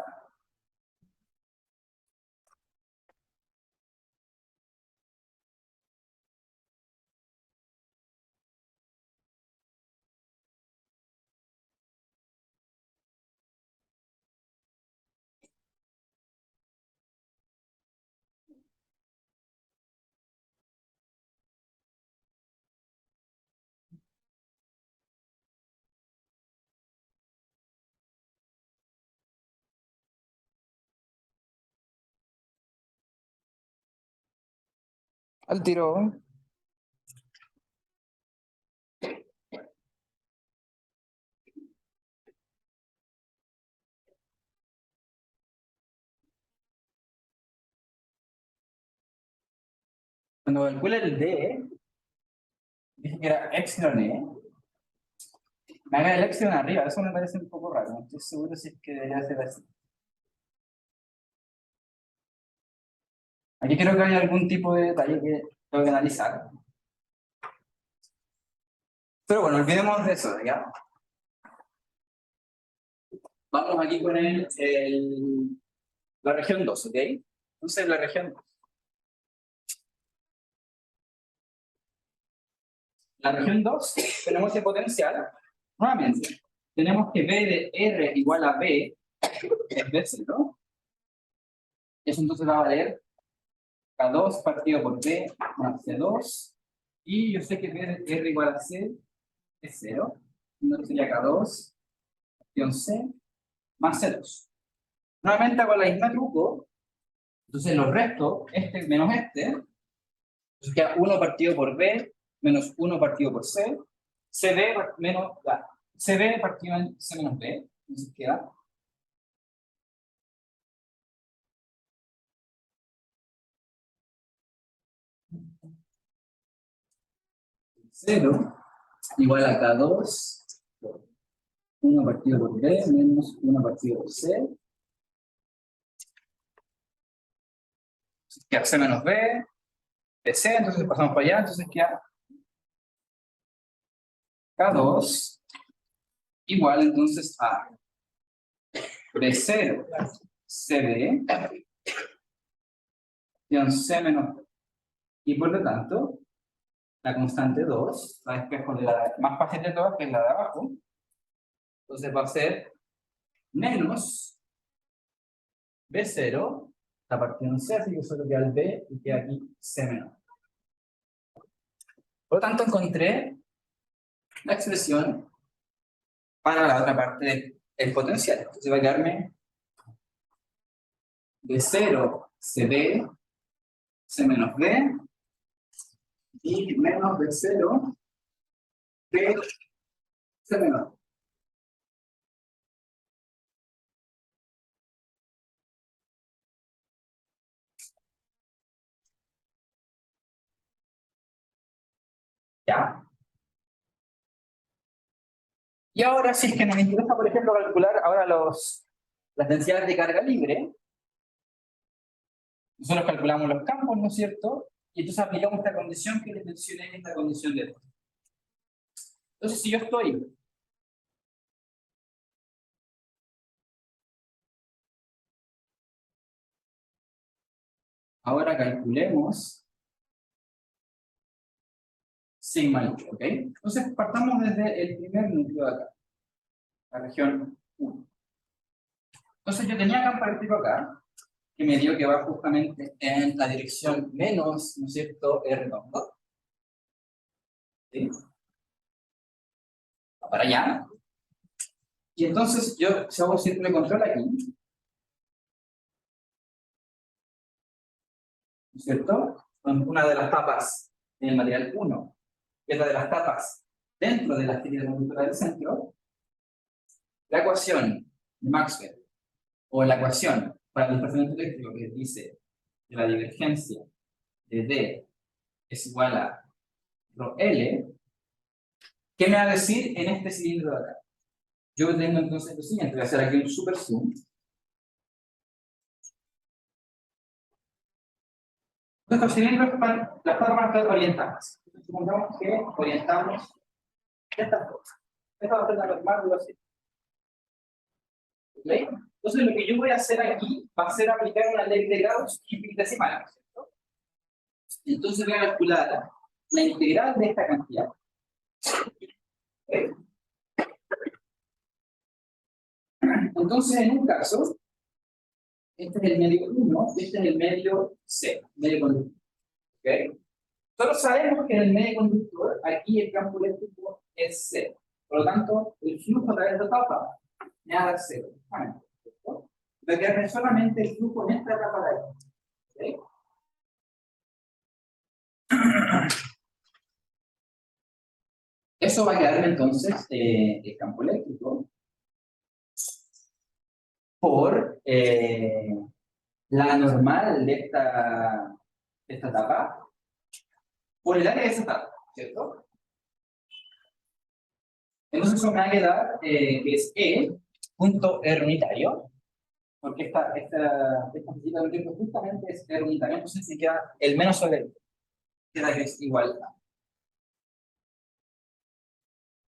Al tiro. Cuando calcula el D, dije que era epsilon E. Me haga el epsilon arriba, eso me parece un poco raro. No estoy seguro si es que debería ser así. Aquí creo que hay algún tipo de detalle que tengo que analizar. Pero bueno, olvidemos de eso, ¿ya? Vamos aquí con la región 2, ¿ok? Entonces, la región 2. La región 2, tenemos este potencial. Nuevamente, tenemos que B de R igual a B es B0. Eso entonces va a valer K2 partido por B más C2. Y yo sé que B de R igual a C es 0. Entonces sería K2 partido C más C2. Nuevamente hago la misma truco. Entonces los restos, este menos este. Entonces queda 1 partido por B menos 1 partido por C. CB menos CB partido en C menos B. Entonces queda 0 igual a K2 por 1 partido por B menos 1 partido por C. Entonces queda C menos B de C, entonces pasamos para allá, entonces queda K2 igual entonces a B0 CB y C menos B. Y por lo tanto, la constante 2, la despejo de la más fácil de todas, que es la de abajo. Entonces va a ser menos B0, la partida en C, así que solo queda el B y queda aquí C menos. Por lo tanto, encontré la expresión para la otra parte del potencial. Entonces va a quedarme B0 CB, C menos B, y menos B0 B, C menos B. ¿Ya? Y ahora, si es que nos interesa, por ejemplo, calcular ahora las densidades de carga libre, nosotros calculamos los campos, ¿no es cierto? Y entonces aplicamos esta condición que les mencioné, esta condición de dos. Entonces, si yo estoy ahora calculemos sigma i, ¿ok? Entonces, partamos desde el primer núcleo de acá, la región 1. Entonces, yo tenía campo eléctrico acá, que me dio que va justamente en la dirección menos, ¿no es cierto?, R redondo. ¿Sí? Va para allá. Y entonces, yo, si hago un círculo de control aquí, ¿no es cierto?, con una de las tapas en el material 1, que es la de las tapas dentro de la serie de conductora del centro, la ecuación de Maxwell, o la ecuación para el desplazamiento eléctrico que dice que la divergencia de D es igual a rho L, ¿qué me va a decir en este cilindro de acá? Yo tengo entonces lo siguiente, voy a hacer aquí un super zoom. Nuestros cilindros, las formas van a estar orientadas. Supongamos que orientamos estas cosas. Esta va a ser la normal de los cilindros. ¿Okay? Entonces, lo que yo voy a hacer aquí va a ser aplicar una ley de Gauss infinitesimal, ¿cierto? Entonces voy a calcular la integral de esta cantidad. ¿Okay? Entonces, en un caso, este es el medio 1, este es el medio C, medio conductor. ¿Okay? Solo sabemos que en el medio conductor, aquí el campo eléctrico es cero. Por lo tanto, el flujo a través de esta etapa me va a dar cero. ¿Cierto? Va a quedarme solamente el flujo en esta etapa de aquí. ¿Okay? Eso va a quedarme entonces el campo eléctrico por la normal de esta etapa por el área de esa etapa, ¿cierto? Entonces eso me va a quedar que es E punto R unitario, porque esta visita del tiempo justamente es R unitario, entonces se queda el menos sobre el, queda que es igual a.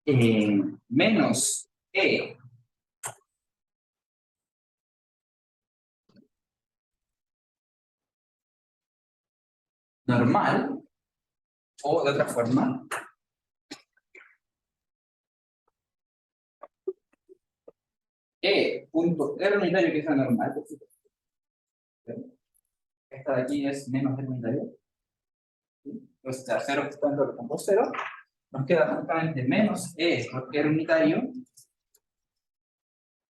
menos E normal, o de otra forma, E punto R unitario, que es la normal, por supuesto. Esta de aquí es menos R unitario. Entonces, a 0 que está dentro del campo 0, nos queda justamente menos E por R unitario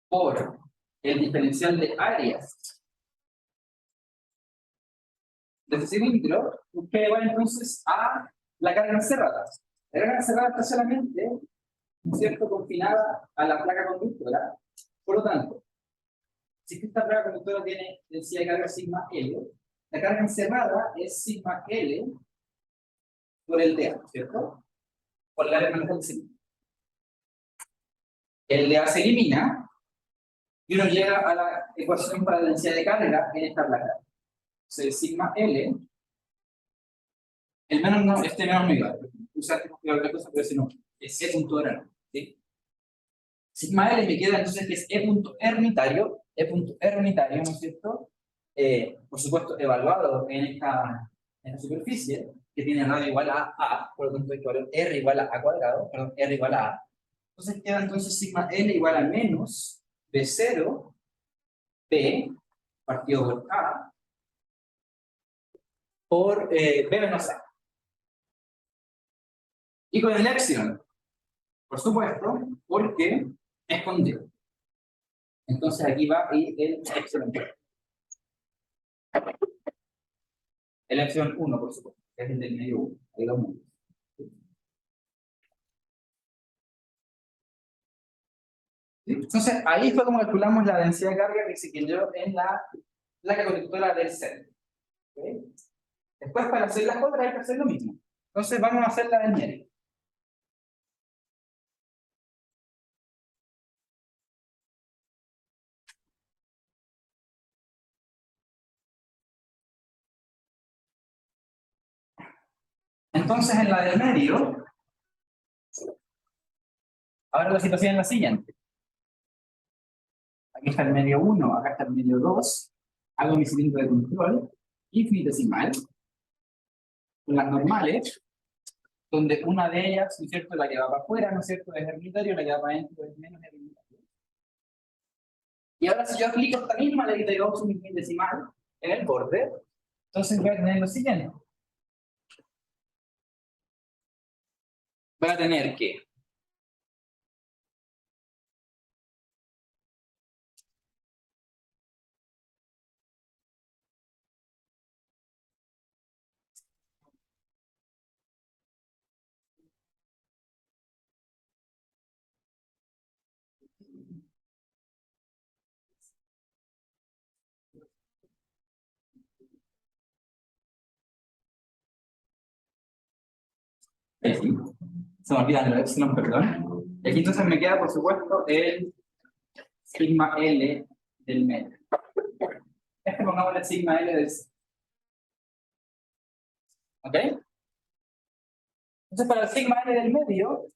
por el diferencial de áreas de este cilindro, que va entonces a la carga encerrada. La carga encerrada está solamente, ¿no es cierto?, confinada a la placa conductora. Por lo tanto, si esta placa conductora tiene densidad de carga sigma L, la carga encerrada es sigma L por el dA, ¿cierto? Por el área del cilindro. El dA se elimina y uno llega a la ecuación para la densidad de carga en esta placa. Entonces, sigma L, el menos no, este menos no iba. Usar otra cosa, pero ese no, es E punto R, ¿sí? Sigma L me queda entonces que es E punto R unitario, ¿no es cierto? Por supuesto, evaluado en esta superficie, que tiene radio igual a A, por lo tanto hay que evaluar R igual a A cuadrado, perdón, R igual a A. Entonces queda entonces sigma L igual a menos B0, B, partido por A, por B menos A. Y con el epsilon, por supuesto, porque es con D. Entonces aquí va y el epsilon. El epsilon 1, por supuesto, que es el del medio 1. Ahí lo vemos. ¿Sí? Entonces ahí fue como calculamos la densidad de carga que se quedó en la placa conductora del centro. ¿Okay? Después, para hacer las otras hay que hacer lo mismo. Entonces vamos a hacer la del medio. Entonces, en la del medio, ahora la situación es la siguiente. Aquí está el medio 1, acá está el medio 2. Hago mi cilindro de control infinitesimal, con las normales, donde una de ellas, ¿no es cierto?, la que va para afuera, ¿no es cierto?, es unitario, la que va para adentro es menos unitario. Y ahora si yo aplico esta misma ley de Gauss infinitesimal en el borde, entonces voy a tener lo siguiente. Voy a tener que aquí, se me olvidan los epsilon, perdón. Y aquí entonces me queda, por supuesto, el sigma L del medio. Pongamos el sigma L del C. ¿Ok? Entonces, para el sigma L del medio,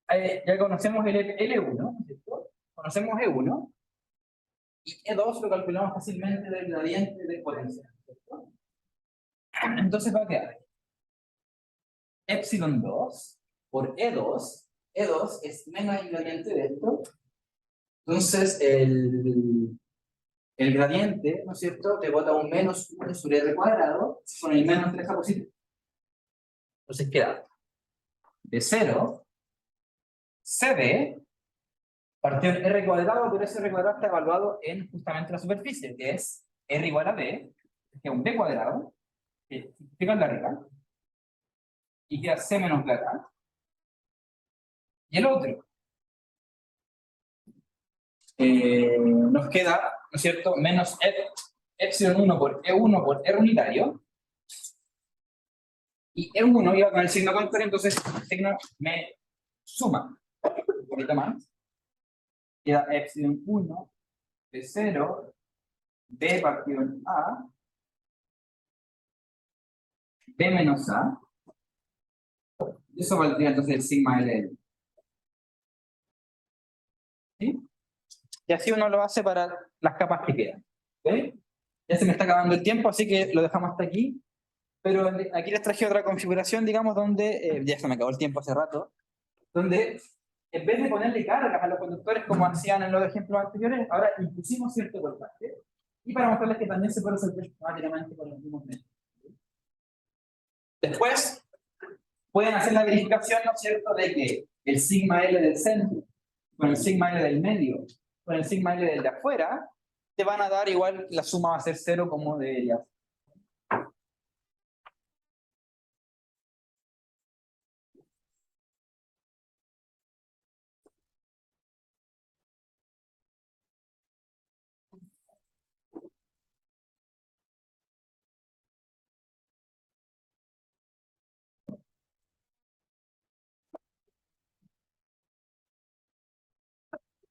ya conocemos el L1, ¿cierto? Conocemos E1, y E2 lo calculamos fácilmente del gradiente de potencial, ¿cierto? Entonces va a quedar epsilon 2 por E2. E2 es menos el gradiente de esto. Entonces, el gradiente, ¿no es cierto?, te bota un menos 1 sobre R cuadrado, con el menos 3 a positivo. Entonces queda de 0, CD, partido en R cuadrado, pero ese R cuadrado está evaluado en justamente la superficie, que es R igual a B, que es un B cuadrado, que simplifica el de arriba, y queda C menos B acá. Y el otro, nos queda, ¿no es cierto?, menos epsilon 1 por E1 por R unitario, y E1 iba con el signo contrario, entonces el signo me suma un poquito más. Queda epsilon 1 de 0, B partido en A, B menos A, y eso valdría entonces el sigma L. y así uno lo hace para las capas que quedan. ¿Ok? Ya se me está acabando el tiempo, así que lo dejamos hasta aquí. Pero aquí les traje otra configuración, digamos, donde, ya se me acabó el tiempo hace rato, donde en vez de ponerle cargas a los conductores como hacían en los ejemplos anteriores, ahora impusimos cierto voltaje. Y para mostrarles que también se puede resolver automáticamente con los mismos métodos. Después, pueden hacer la verificación, ¿no es cierto?, de que el sigma L del centro, con el sigma L del medio, con el sigma L del de afuera, te van a dar igual, la suma va a ser 0 como debería ser.